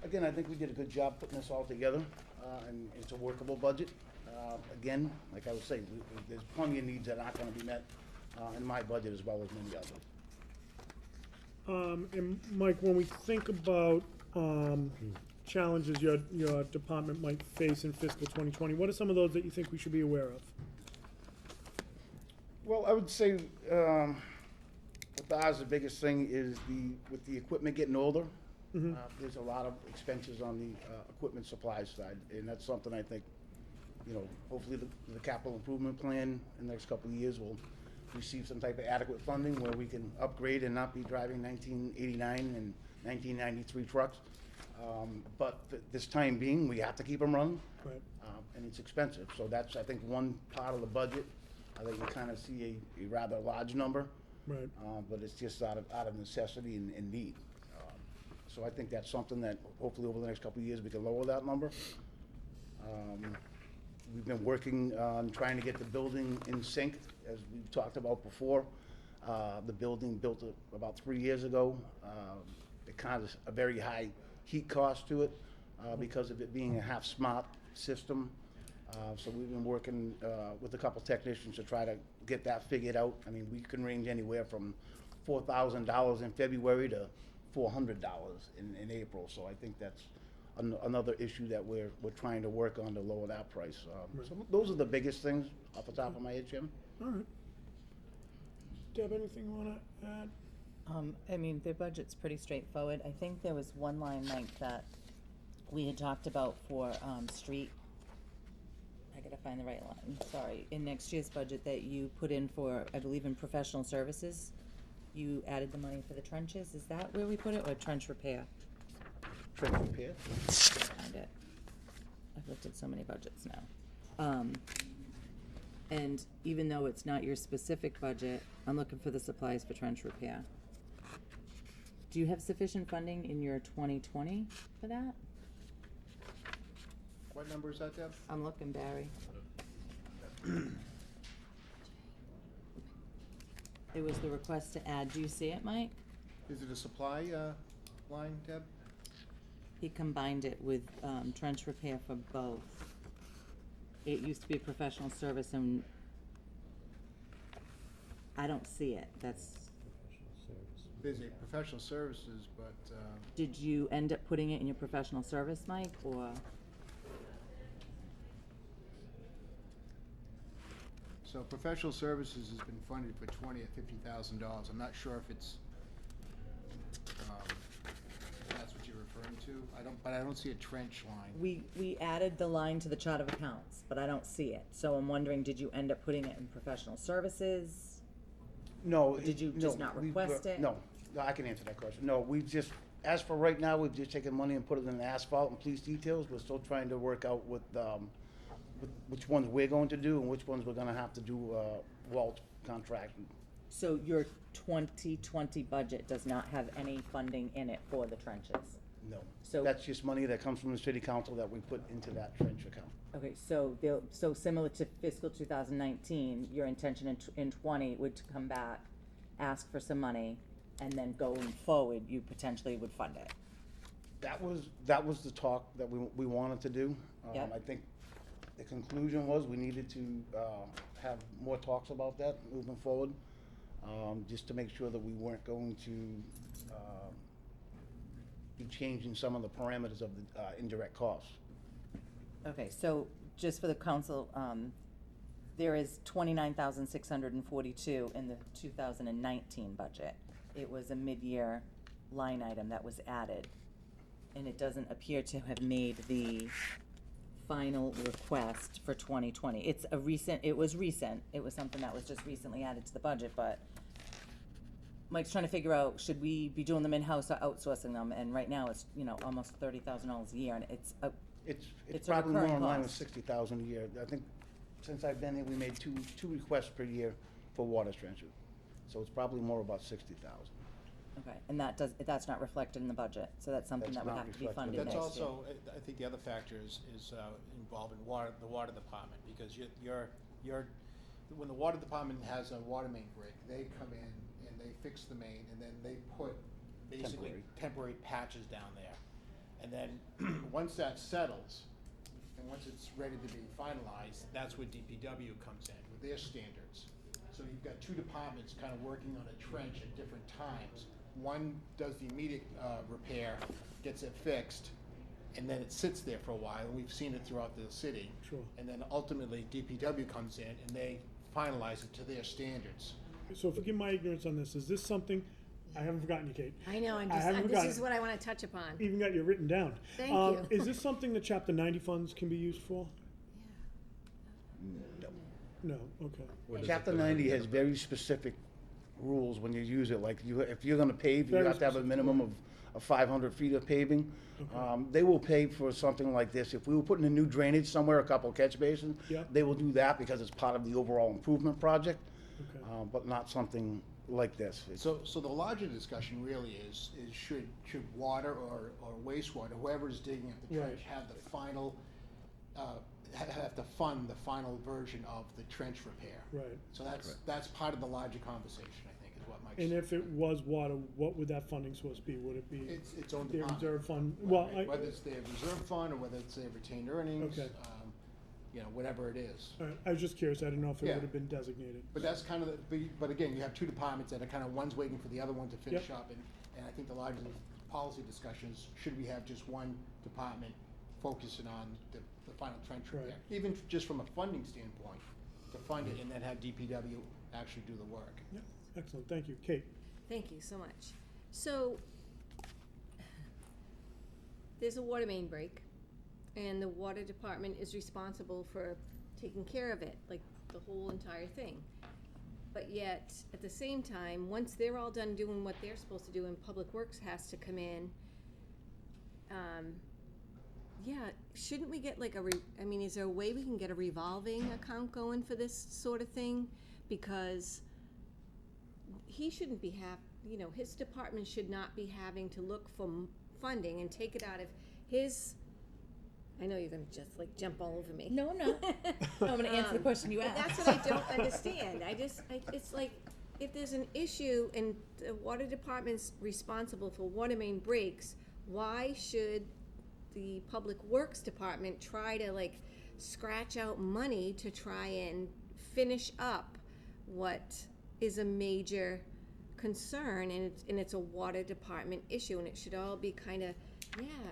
again, I think we did a good job putting this all together, and it's a workable budget. Again, like I was saying, there's plenty of needs that aren't gonna be met in my budget as well as many others. And Mike, when we think about challenges your department might face in fiscal 2020, what are some of those that you think we should be aware of? Well, I would say, with ours, the biggest thing is with the equipment getting older, there's a lot of expenses on the equipment supply side, and that's something I think, hopefully the capital improvement plan in the next couple of years will receive some type of adequate funding where we can upgrade and not be driving 1989 and 1993 trucks. But this time being, we have to keep them running. Right. And it's expensive, so that's, I think, one part of the budget. I think you kind of see a rather large number. Right. But it's just out of necessity and need. So I think that's something that hopefully over the next couple of years, we can lower that number. We've been working on trying to get the building in sync, as we've talked about before. The building built about 3 years ago. It kind of a very high heat cost to it because of it being a half smart system. So we've been working with a couple technicians to try to get that figured out. I mean, we can range anywhere from $4,000 in February to $400 in April. So I think that's another issue that we're trying to work on to lower that price. So those are the biggest things off the top of my head, Jim. All right. Deb, anything you want to add? I mean, their budget's pretty straightforward. I think there was one line, Mike, that we had talked about for, street. I gotta find the right line, sorry. In next year's budget that you put in for, I believe in professional services, you added the money for the trenches. Is that where we put it, or trench repair? Trench repair. Find it. I've looked at so many budgets now. And even though it's not your specific budget, I'm looking for the supplies for trench repair. Do you have sufficient funding in your 2020 for that? What number is that, Deb? I'm looking, Barry. It was the request to add, do you see it, Mike? Is it a supply line, Deb? He combined it with trench repair for both. It used to be a professional service and I don't see it, that's, Busy, professional services, but, did you end up putting it in your professional service, Mike, or? so professional services has been funded for $20,000 or $50,000. I'm not sure if it's, that's what you're referring to. But I don't see a trench line. We added the line to the chart of accounts, but I don't see it. So I'm wondering, did you end up putting it in professional services? No. Or did you just not request it? No, I can answer that question. No, we've just, as for right now, we've just taken money and put it in asphalt and police details. We're still trying to work out with which ones we're going to do and which ones we're gonna have to do Walt contract. So your 2020 budget does not have any funding in it for the trenches? No. So- That's just money that comes from the city council that we put into that trench account. Okay, so so similar to fiscal 2019, your intention in 20 would to come back, ask for some money, and then going forward, you potentially would fund it? That was the talk that we wanted to do. Yep. I think the conclusion was we needed to have more talks about that moving forward, just to make sure that we weren't going to be changing some of the parameters of the indirect costs. Okay, so just for the council, there is 29,642 in the 2019 budget. It was a mid-year line item that was added, and it doesn't appear to have made the final request for 2020. It was recent, it was something that was just recently added to the budget, but Mike's trying to figure out, should we be doing them in-house or outsourcing them? And right now, it's, almost $30,000 a year, and it's a It's a probably more recurring in line with cost. 60,000 a year. I think since I've been here, we made two requests per year for water trenches. So it's probably more about 60,000. Okay, and that's not reflected in the budget, so that's something That's that would not have to be reflected. funded That's next year. also, I think the other factor is involved in the water department, because when the water department has a water main break, they come in and they fix the main, and then they put basically temporary patches down there. And then, once that settles, and once it's ready to be finalized, that's where DPW comes in with their standards. So you've got two departments kind of working on a trench at different times. One does the immediate repair, gets it fixed, and then it sits there for a while, and we've seen it throughout the city. Sure. And then ultimately, DPW comes in and they finalize it to their standards. So forgive my ignorance on this. Is this something, I haven't forgotten you, Kate. I know, I haven't this forgotten is it. what I want to touch upon. Even got you written down. Thank you. Is this something that Chapter 90 funds can be used for? No. No, okay. What does Chapter it go 90 under? has very specific rules when you use it, like if you're gonna pave, you Very have to have a specific, minimum of 500 feet of paving. They will pay for something like this. If we were putting a new drainage somewhere, a couple catch basins, Yeah. they will do that because it's part of the overall improvement project, Okay. but not something like this. It's- So the larger discussion really is should water or wastewater, whoever's digging up the trench, Right. have the final, have to fund the final version of the trench repair. Right. So that's part of the larger conversation, I think, is what Mike's. And if it was water, what would that funding source be? Would it be It's its own their department. reserve fund? Well, Right, whether it's their reserve fund or whether it's their retained earnings, Okay. Whatever it is. all right, I was just curious. I didn't know if it Yeah. would have been designated. But that's kind of but again, you have two departments that are kind of, one's waiting for the other one to finish Yep. up, and I think the larger policy discussions, should we have just one department focusing on the final trench repair? Right. Even just from a funding standpoint, to fund it and then have DPW actually do the work. Yeah, excellent. Thank you. Kate? Thank you so much. So, there's a water main break, and the water department is responsible for taking care of it, like the whole entire thing. But yet, at the same time, once they're all done doing what they're supposed to do and Public Works has to come in, shouldn't we get like is there a way we can get a revolving account going for this sort of thing? Because he shouldn't be his department should not be having to look for funding and take it out of his, I know you're gonna just like jump all over me. No, I'm not. I'm gonna answer the question you But asked. that's what I don't understand. It's like, if there's an issue and the water department's responsible for water main breaks, why should the Public Works Department try to like scratch out money to try and finish up what is a major concern, and it's a water department issue, and it should all be kind of,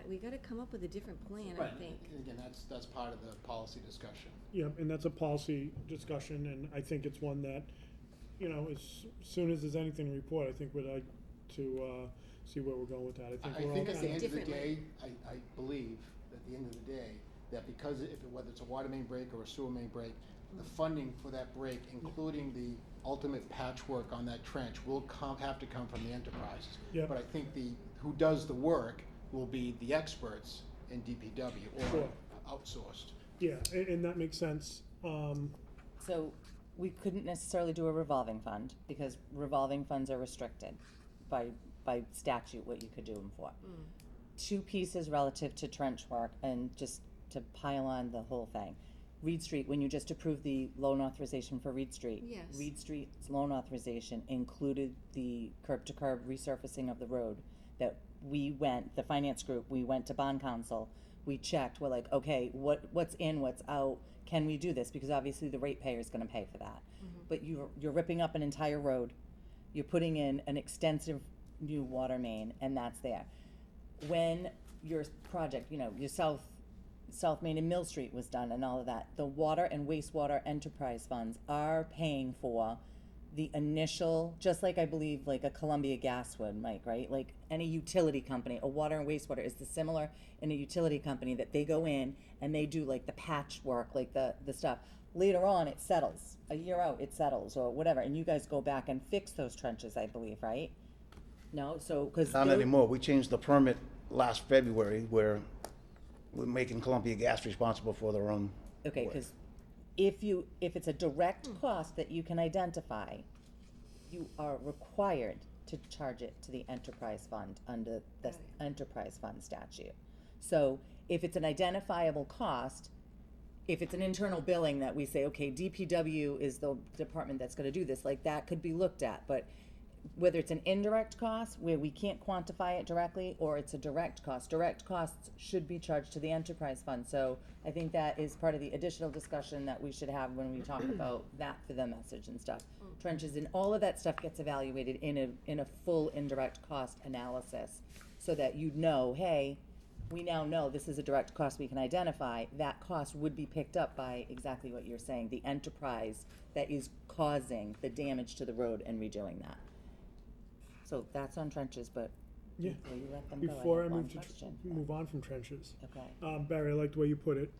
we gotta come up with a different plan, I think. And again, that's part of the policy discussion. Yeah, and that's a policy discussion, and I think it's one that, as soon as there's anything to report, I think we'd like to see where we're going with that. I think I we're all think at the kind end of the Differently. day, I believe, at the end of the day, that because whether it's a water main break or a sewer main break, the funding for that break, including the ultimate patchwork on that trench, will have to come from the enterprise. Yep. But I think who does the work will be the experts in DPW or Sure. outsourced. Yeah, and that makes sense. So we couldn't necessarily do a revolving fund because revolving funds are restricted by statute what you could do them for. Two pieces relative to trench work, and just to pile on the whole thing. Reed Street, when you just approved the loan authorization for Reed Street. Yes. Reed Street's loan authorization included the curb-to-curb resurfacing of the road that the finance group, we went to bond council, we checked, we're like, okay, what's in, what's out, can we do this? Because obviously the ratepayer is gonna pay for that. But you're ripping up an entire road, you're putting in an extensive new water main, and that's there. When your project, your South Main and Mill Street was done and all of that, the water and wastewater enterprise funds are paying for the initial, just like I believe like a Columbia Gas would, Mike, right? Like any utility company, a water and wastewater is similar in a utility company that they go in and they do like the patchwork, like the stuff. Later on, it settles. A year out, it settles or whatever, and you guys go back and fix those trenches, I believe, right? No, so, because. Not anymore. We changed the permit last February where we're making Columbia Gas responsible for their own. Okay, work. because if it's a direct cost that you can identify, you are required to charge it to the enterprise fund under the enterprise fund statute. So if it's an identifiable cost, if it's an internal billing that we say, okay, DPW is the department that's gonna do this, like that could be looked at, but whether it's an indirect cost where we can't quantify it directly, or it's a direct costs should be charged to the enterprise fund. So I think that is part of the additional discussion that we should have when we talk about that for the message and stuff. Trenches and all of that stuff gets evaluated in a full indirect cost analysis, so that you'd know, hey, we now know this is a direct cost we can identify. That cost would be picked up by exactly what you're saying, the enterprise that is causing the damage to the road and redoing that. So that's on trenches, but Yeah. before you let them go, Before I have one move question. move on from trenches, Okay. Barry, I like the way you put it.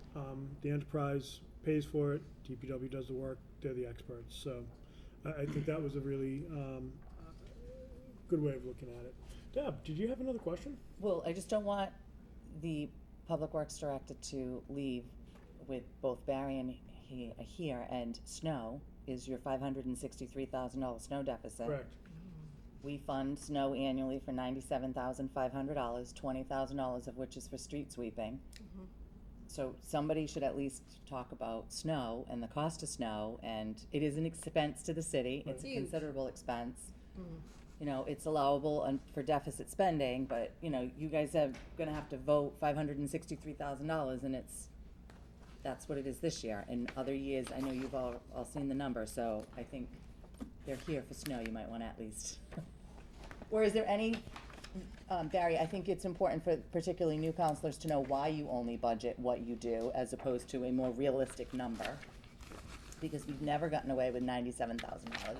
The enterprise pays for it, DPW does the work, they're the experts. So I think that was a really good way of looking at it. Deb, did you have another question? Well, I just don't want the Public Works Director to leave with both Barry and here and snow is your $563,000 snow deficit. Correct. We fund snow annually for $97,500, $20,000 of which is for street sweeping. So somebody should at least talk about snow and the cost of snow, and it is an expense to the city. It's a Huge. considerable expense. You know, it's allowable for deficit spending, but, you know, you guys are gonna have to vote $563,000, and that's what it is this year. In other years, I know you've all seen the number, so I think they're here for snow, you might wanna at least. Or is there any, Barry, I think it's important for particularly new counselors to know why you only budget what you do as opposed to a more realistic number. Because we've never gotten away with $97,000,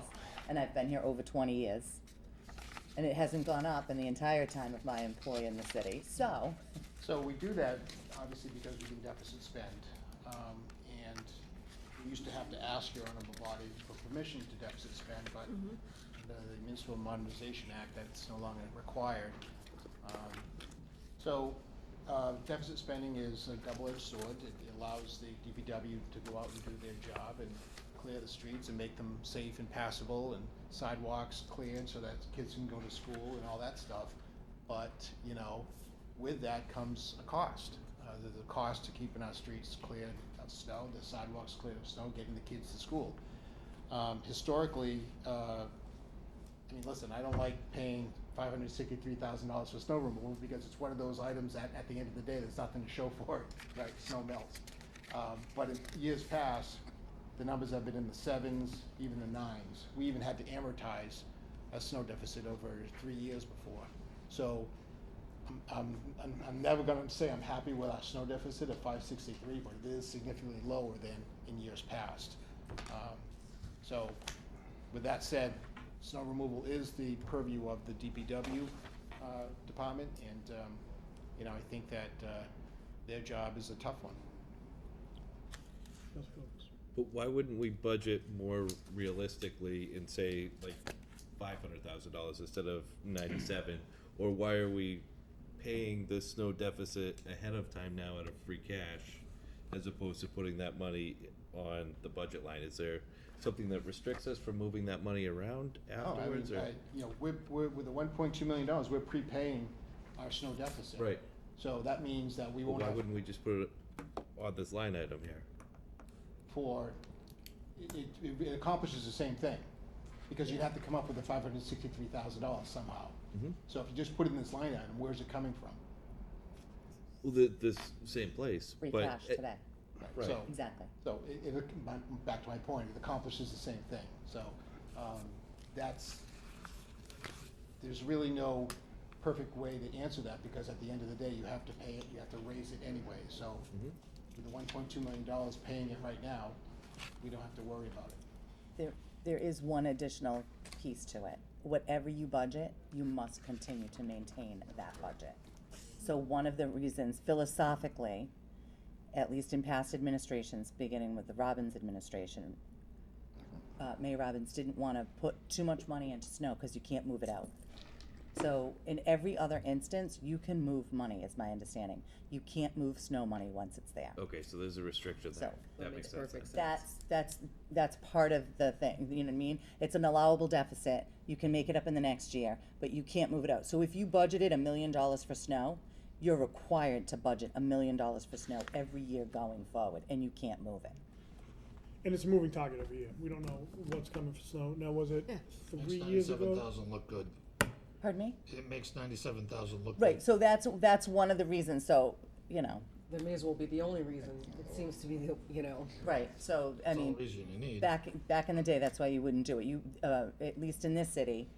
and I've been here over 20 years. And it hasn't gone up in the entire time of my employ in the city, so. So we do that, obviously, because we do deficit spend. And we used to have to ask your honorable body for permission to deficit spend, but under the Municipal Modernization Act, that's no longer required. Deficit spending is a double-edged sword. It allows the DPW to go out and do their job and clear the streets and make them safe and passable, and sidewalks cleared so that kids can go to school and all that stuff. But, you know, with that comes a cost. There's a cost to keeping our streets cleared of snow, the sidewalks cleared of snow, getting the kids to school. Historically, I mean, listen, I don't like paying $563,000 for snow removal because it's one of those items that at the end of the day, there's nothing to show for it, right? Snow melts. But in years past, the numbers have been in the 7s, even the 9s. We even had to amortize a snow deficit over 3 years before. So I'm never going to say I'm happy with our snow deficit at 563, but it is significantly lower than in years past. So with that said, snow removal is the purview of the DPW department, and you know, I think that their job is a tough one. But why wouldn't we budget more realistically and say like $500,000 instead of 97? Or why are we paying the snow deficit ahead of time now out of free cash as opposed to putting that money on the budget line? Is there something that restricts us from moving that money around afterwards? Oh, I mean, you know, we're with the $1.2 million, we're prepaying our snow deficit. Right. So that means that we Well, won't why have wouldn't we just put it on this line item here? it accomplishes the same thing, because you'd have to come up with the $563,000 somehow. So if you just put it in this line item, where's it coming from? Well, this same place, Free but cash today, right. So, exactly. so back to my point, it accomplishes the same thing. So there's really no perfect way to answer that, because at the end of the day, you have to pay it, you have to raise it anyway. So with the $1.2 million paying it right now, we don't have to worry about it. There is one additional piece to it. Whatever you budget, you must continue to maintain that budget. So one of the reasons philosophically, at least in past administrations, beginning with the Robbins administration, Mayor Robbins didn't want to put too much money into snow because you can't move it out. So in every other instance, you can move money, is my understanding. You can't move snow money once it's there. Okay, so there's a restriction there. So- That makes sense. Perfect That's part of the thing, you know what I mean? It's an allowable deficit, you can make it up in the next year, but you can't move it out. So if you budgeted $1 million for snow, you're required to budget $1 million for snow every year going forward, and you can't move it. And it's a moving target every year. We don't know what's coming for snow. Now, was it 3 years ago? 97,000 look good. Pardon me? It makes 97,000 look good. Right, so that's one of the reasons, so, you know, That may as well be the only reason. It seems to be the, you know. right, so, I That's all mean, the reason you need. back in the day, that's why you wouldn't do it. You, at least in this city,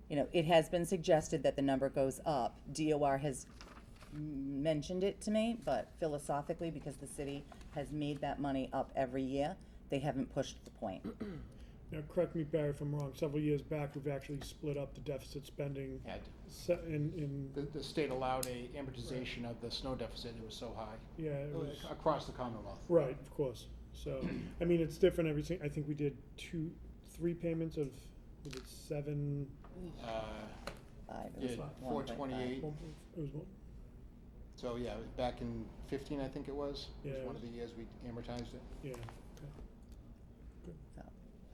you know, it has been suggested that the number goes up. DOR has mentioned it to me, but philosophically, because the city has made that money up every year, they haven't pushed the point. Now, correct me, Barry, if I'm wrong. Several years back, we've actually split up the deficit spending Had in the state allowed a amortization of the snow deficit. It was so high yeah, it was, across the Commonwealth. right, of course. So, I mean, it's different I think we did 3 payments of, was it 7? It was Yeah, 1.5. 428. It was one. So, yeah, it was back in 15, I think it was. It Yeah. was one of the years we amortized it. Yeah. So, I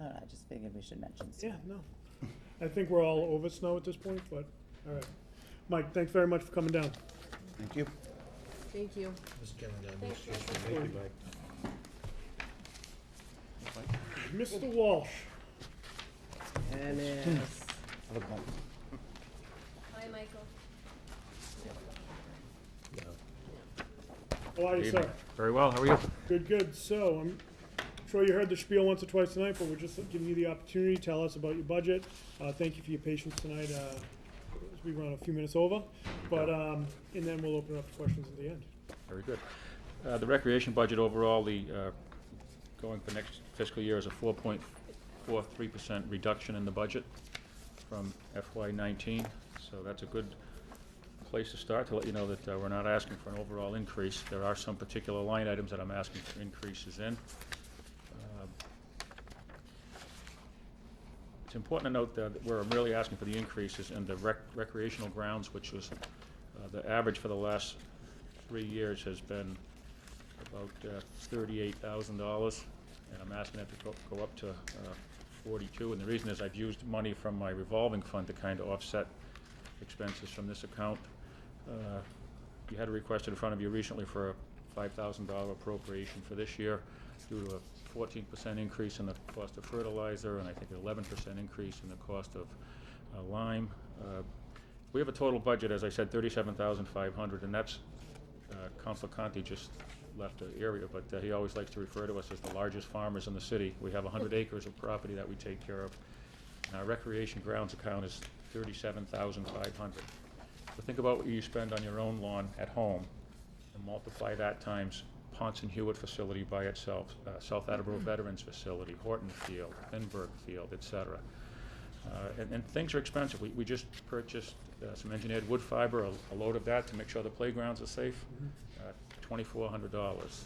don't know, I just figured we should mention Yeah, snow. no. I think we're all over snow at this point, but, all right. Mike, thanks very much for coming down. Thank you. Thank you. Mr. Chairman, I move Thanks, to- Thank you, Mr. Walsh. Dennis. Hi, Michael. How are you, sir? Very well, how are you? Good, good. So, I'm sure you heard the spiel once or twice tonight, but we're just giving you the opportunity to tell us about your budget. Thank you for your patience tonight, as we run a few minutes over. But, and then we'll open up to questions at the end. Very good. The recreation budget overall, going for next fiscal year is a 4.43% reduction in the budget from FY19. So that's a good place to start, to let you know that we're not asking for an overall increase. There are some particular line items that I'm asking for increases in. It's important to note that where I'm really asking for the increases in the recreational grounds, which was the average for the last 3 years has been about $38,000, and I'm asking that to go up to 42. And the reason is I've used money from my revolving fund to kind of offset expenses from this account. You had a request in front of you recently for a $5,000 appropriation for this year due to a 14% increase in the cost of fertilizer and I think an 11% increase in the cost of lime. We have a total budget, as I said, $37,500, and that's Councilor Conti just left the area, but he always likes to refer to us as the largest farmers in the city. We have 100 acres of property that we take care of. And our recreation grounds account is $37,500. So think about what you spend on your own lawn at home and multiply that times Ponce and Hewitt facility by itself, South Attleboro Veterans Facility, Horton Field, Finberg Field, et cetera. And things are expensive. We just purchased some engineered wood fiber, a load of that to make sure the playgrounds are safe, $2,400.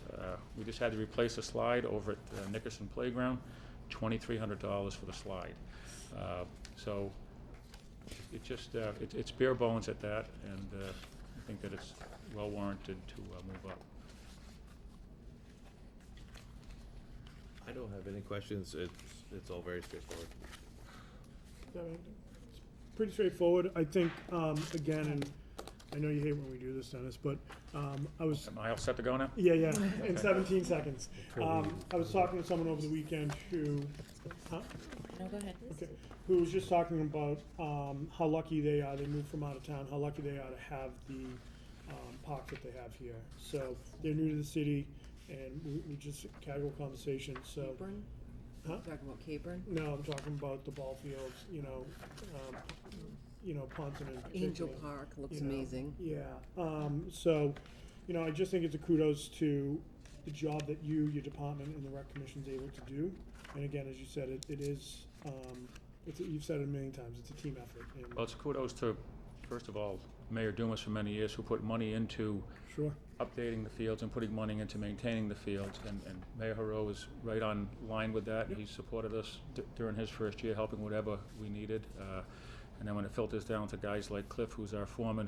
We just had to replace a slide over at Nickerson Playground, $2,300 for the slide. So it just, it's bare bones at that, and I think that it's well warranted to move up. I don't have any questions. It's all very straightforward. It's pretty straightforward. I think, again, and I know you hate when we do this, Dennis, but I was... Am I all set to go now? Yeah, yeah, in 17 seconds. I was talking to someone over the weekend who... Huh? No, go ahead. Okay. Who was just talking about how lucky they are, they moved from out of town, how lucky they are to have the park that they have here. So they're new to the city, and we just casual conversation, so... Capern? Huh? Talking about Capern? No, I'm talking about the ball fields, Ponton in particular. Angel Park looks you know. amazing. Yeah, so, I just think it's a kudos to the job that your department and the rec commission's able to do. And again, as you said, it is, you've said it a million times, it's a team effort. And Well, it's kudos to, first of all, Mayor Dumas for many years, who put money into Sure. updating the fields and putting money into maintaining the fields, and Mayor Haro is right on line with that. Yep. He supported us during his first year, helping whatever we needed. And then when it filters down to guys like Cliff, who's our foreman,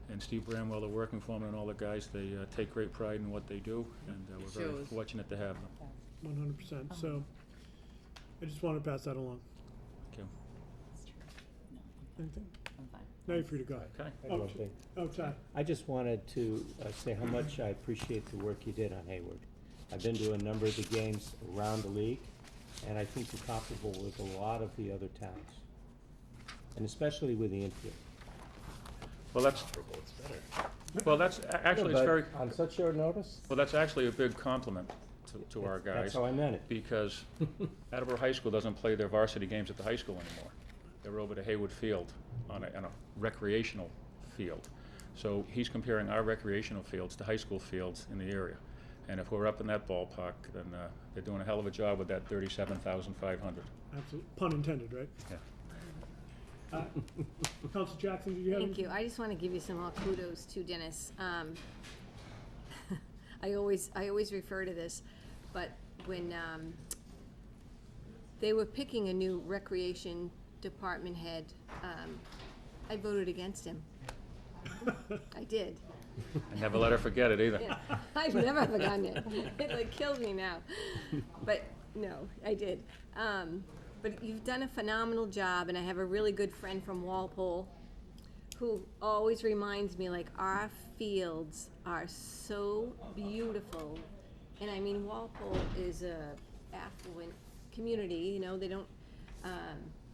and Steve Bramwell, the working foreman, and all the guys, they take great pride in what they do, and we're very shows. fortunate to have them. 100%, so I just want to pass that along. Thank you. Anything? I'm fine. Now you're free to go. Okay. I have one thing. Oh, Ty. I just wanted to say how much I appreciate the work you did on Hayward. I've been to a number of the games around the league, and I think you're comparable with a lot of the other towns, and especially with the infield. Well, that's, actually, No, it's but very, on such short notice? well, that's actually a big compliment to our guys. That's how I meant it. Because Attleboro High School doesn't play their varsity games at the high school anymore. They're over to Hayward Field on a recreational field. So he's comparing our recreational fields to high school fields in the area. And if we're up in that ballpark, then they're doing a hell of a job with that $37,500. Absolutely. Pun intended, right? Yeah. Council Jackson, did you have Thank anything? you. I just want to give you some more kudos to Dennis. I always refer to this. but when, they were picking a new recreation department head, I voted against him. I did. I never let her forget it either. Yeah, I've never forgotten it. It like kills me now. But no, I did. But you've done a phenomenal job, and I have a really good friend from Walpole who always reminds me, like, our fields are so beautiful. And I mean, Walpole is a affluent community, you know, they don't,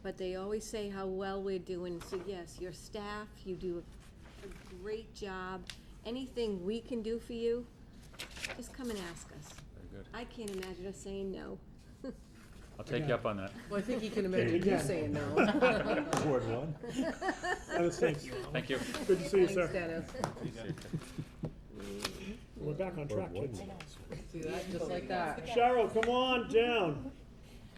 but they always say how well we're doing. So yes, your staff, you do a great job. Anything we can do for you, just come and ask us. Very good. I can't imagine us saying no. I'll take you up on that. Well, I think he can imagine you Again. saying no. Ward one. Dennis, thanks. Thank you. Good to see you, Thanks, sir. Dennis. We're back on track, Ward kids. one. See that, just like that. Cheryl, come on down.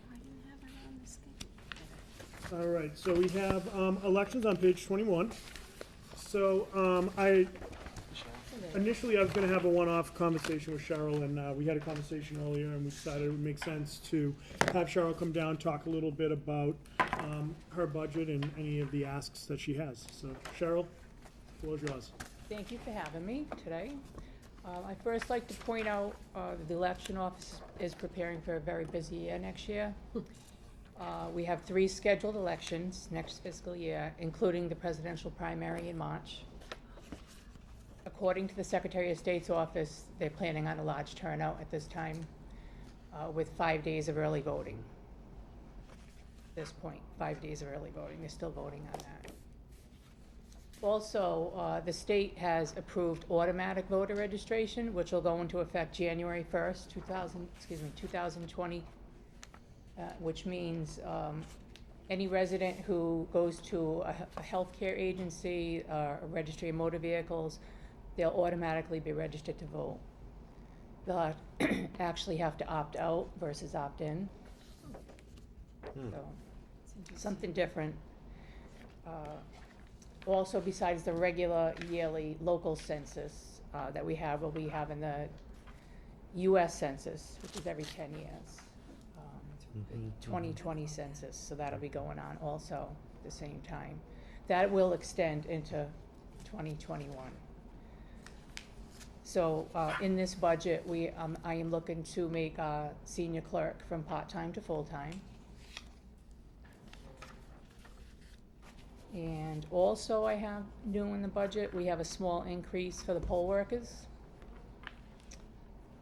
I didn't have her on the schedule. All right, so we have elections on page 21. So initially, I was going to have a one-off conversation with Cheryl, and we had a conversation earlier, and we decided it would make sense to have Cheryl come down, talk a little bit about her budget and any of the asks that she has. So Cheryl, the floor is yours. Thank you for having me today. I'd first like to point out the election office is preparing for a very busy year next year. We have 3 scheduled elections next fiscal year, including the presidential primary in March. According to the Secretary of State's office, they're planning on a large turnout at this time, with 5 days of early voting. At this point, 5 days of early voting. They're still voting on that. Also, the state has approved automatic voter registration, which will go into effect January 1st, 2020, which means any resident who goes to a healthcare agency, a registry of motor vehicles, they'll automatically be registered to vote. They'll actually have to opt out versus opt in. So, something different. Also, besides the regular yearly local census that we have, we'll be having the US Census, which is every 10 years. 2020 census, so that'll be going on also at the same time. That will extend into 2021. So in this budget, I am looking to make senior clerk from part-time to full-time. And also I have new in the budget, we have a small increase for the poll workers.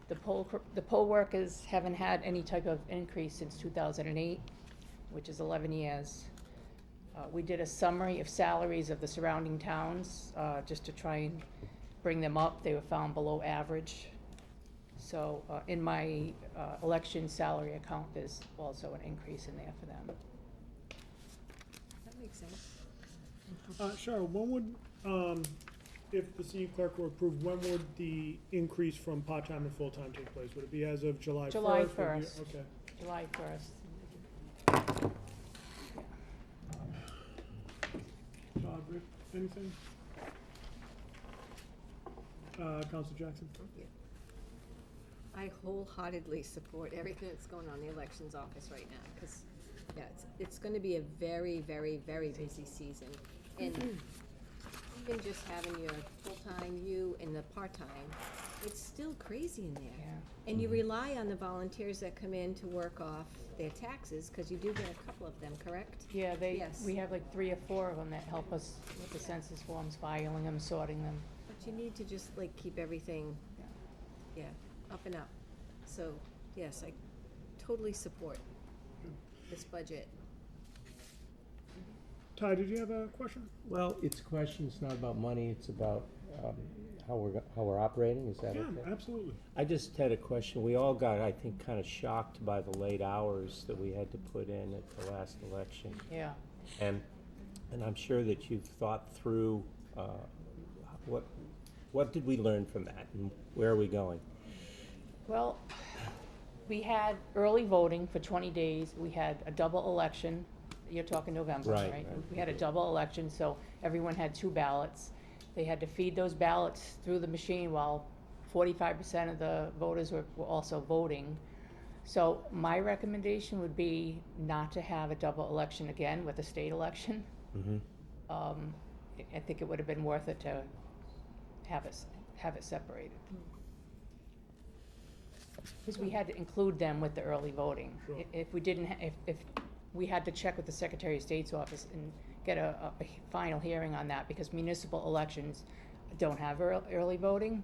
The poll workers haven't had any type of increase since 2008, which is 11 years. We did a summary of salaries of the surrounding towns, just to try and bring them up. They were found below average. So in my election salary account, there's also an increase in there for them. That makes sense. Cheryl, when would, if the senior clerk were approved, when would the increase from part-time to full-time take place? Would it be as of July 1st? July Would it be- 1st. Okay. July 1st. Bob, Rick, anything? Counselor Jackson? I wholeheartedly support everything that's going on in the elections office right now, because, yeah, it's gonna be a very, very, very busy season. And even just having your full-time, you, and the part-time, it's still crazy in there. Yeah. And you rely on the volunteers that come in to work off their taxes, because you do get a couple of them, correct? Yeah, Yes. we have like 3 or 4 of them that help us with the census forms, filing them, sorting them. But you need to just, like, keep everything, yeah, up and up. So, yes, I totally support this budget. Ty, did you have a question? Well, it's a question, it's not about money, it's about how we're operating, is that Yeah, okay? absolutely. I just had a question. We all got, I think, kind of shocked by the late hours that we had to put in at the last election. Yeah. And I'm sure that you've thought through what did we learn from that, and where are we going? Well, we had early voting for 20 days. We had a double election. You're talking November, Right, right? right. We had a double election, so everyone had 2 ballots. They had to feed those ballots through the machine while 45% of the voters were also voting. So my recommendation would be not to have a double election again with a state election. I think it would have been worth it to have it separated. Because we had to include them with the early voting. If we didn't, if we had to check with the Secretary of State's office and get a final hearing on that, because municipal elections don't have early voting,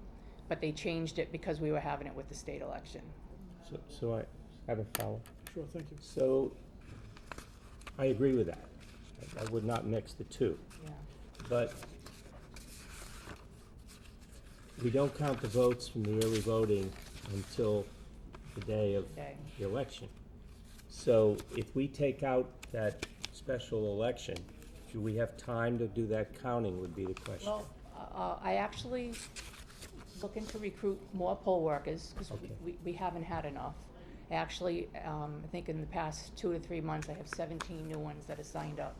but they changed it because we were having it with the state election. So I have a follow. Sure, thank you. So I agree with that. I would not mix the two. Yeah. But we don't count the votes from the early voting until the day of Okay. the election. So if we take out that special election, do we have time to do that counting would be the question. Well, I actually looking to recruit more poll workers, because we haven't had enough. Actually, I think in the past 2 to 3 months, I have 17 new ones that have signed up.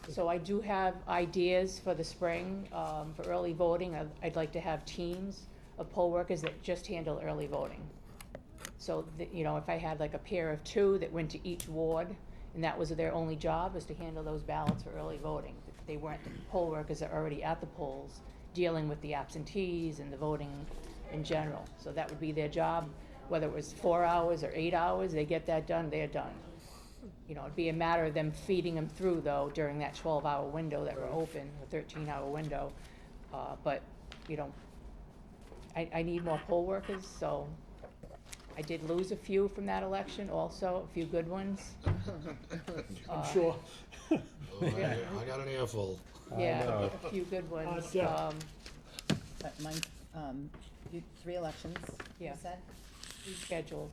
So I do have ideas for the spring, for early voting. I'd like to have teams of poll workers that just handle early voting. So, you know, if I had like a pair of 2 that went to each ward, and that was their only job, was to handle those ballots for early voting. They weren't the poll workers that are already at the polls, dealing with the absentees and the voting in general. So that would be their job, whether it was 4 hours or 8 hours, they get that done, they're done. You know, it'd be a matter of them feeding them through, though, during that 12-hour window that we're open, a 13-hour window. But, you know, I need more poll workers, so I did lose a few from that election also, a few good ones. I'm sure. I got an earful. Yeah, a few good ones. Yeah. Mine's, 3 elections, you Yeah. said? Scheduled.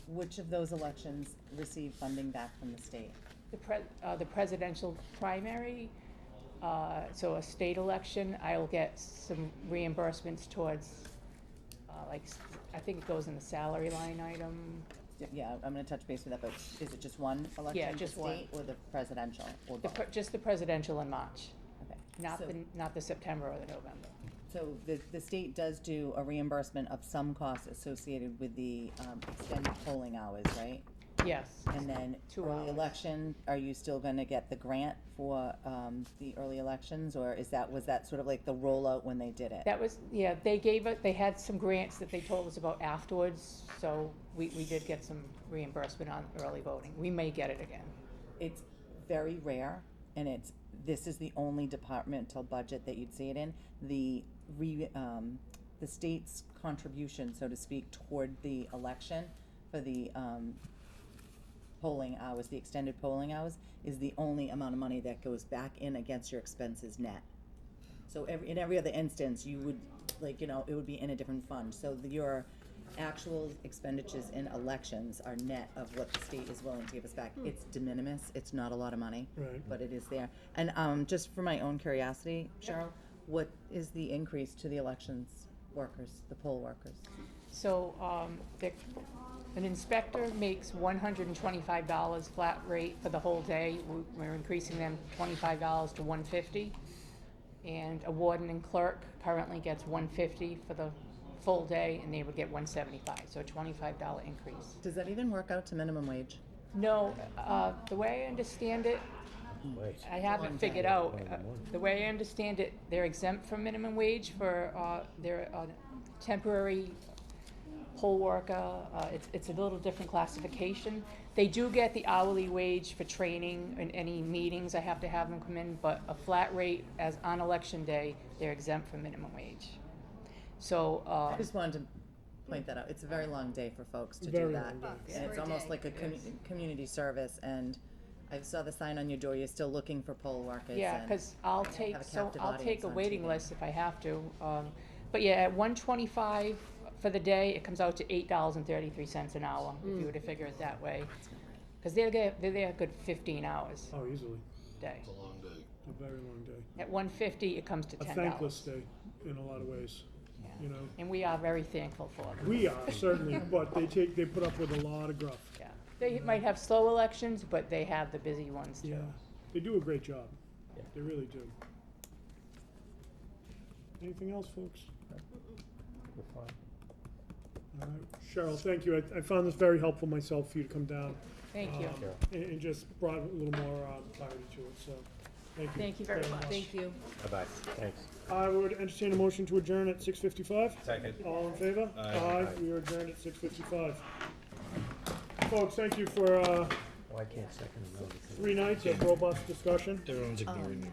Which of those elections receive funding back from the state? The presidential primary, so a state election, I'll get some reimbursements towards, I think it goes in the salary line item. Yeah, I'm gonna touch base with that, but is it just one election? Yeah, the just one. state or the presidential, or both? Just the presidential in March, Okay. not the September or the November. So the state does do a reimbursement of some costs associated with the extended polling hours, right? Yes. And then 2 early hours. election, are you still gonna get the grant for the early elections, or was that sort of like the rollout when they did it? That was, yeah, they had some grants that they told us about afterwards, so we did get some reimbursement on early voting. We may get it again. It's very rare, and this is the only departmental budget that you'd see it in. The state's contribution, so to speak, toward the election for the polling hours, the extended polling hours, is the only amount of money that goes back in against your expenses net. So in every other instance, you would, it would be in a different fund. So your actual expenditures in elections are net of what the state is willing to give us back. It's de minimis, it's not a lot of money, Right. but it is there. And just for my own curiosity, Cheryl, what is the increase to the elections workers, the poll workers? So, an inspector makes $125 flat rate for the whole day. We're increasing them $25 to $150. And a warden and clerk currently gets $150 for the full day, and they would get $175, so a $25 increase. Does that even work out to minimum wage? No, the way I understand it, I haven't figured out, the way I understand it, they're exempt from minimum wage for their temporary poll worker. It's a little different classification. They do get the hourly wage for training and any meetings I have to have them come in, but a flat rate as on election day, they're exempt from minimum wage. So, I just wanted to point that out. It's a very long day for folks to Very do that. long day. And it's almost like a community service, and I saw the sign on your door, you're still looking for poll workers. yeah, and because I'll have a take captive a audience on waiting TV. list if I have to. But yeah, at $125 for the day, it comes out to $8.33 an hour, if you were to figure it that way. Because they're there a good 15 hours Oh, easily. a day. It's a long day. A very long day. At $150, it comes to A $10. thankless day in a lot of ways, Yeah. you know. And we are very thankful for them. We are, certainly, but they put up with a lot of gruff. Yeah. They might have slow elections, but they have the busy ones too. Yeah, they do a great job. Yeah. They really do. Anything else, folks? We're fine. Cheryl, thank you. I found this very helpful myself for you to come down. Thank you. And just brought a little more clarity to it, so, thank you. Thank you very much. Thank you. Bye-bye, thanks. I would entertain a motion to adjourn at 6:55. Second. All in favor? Aye. We are adjourned at 6:55. Folks, thank you for Oh, I can't second the notice. 3 nights of robust discussion. Everyone's ignoring me.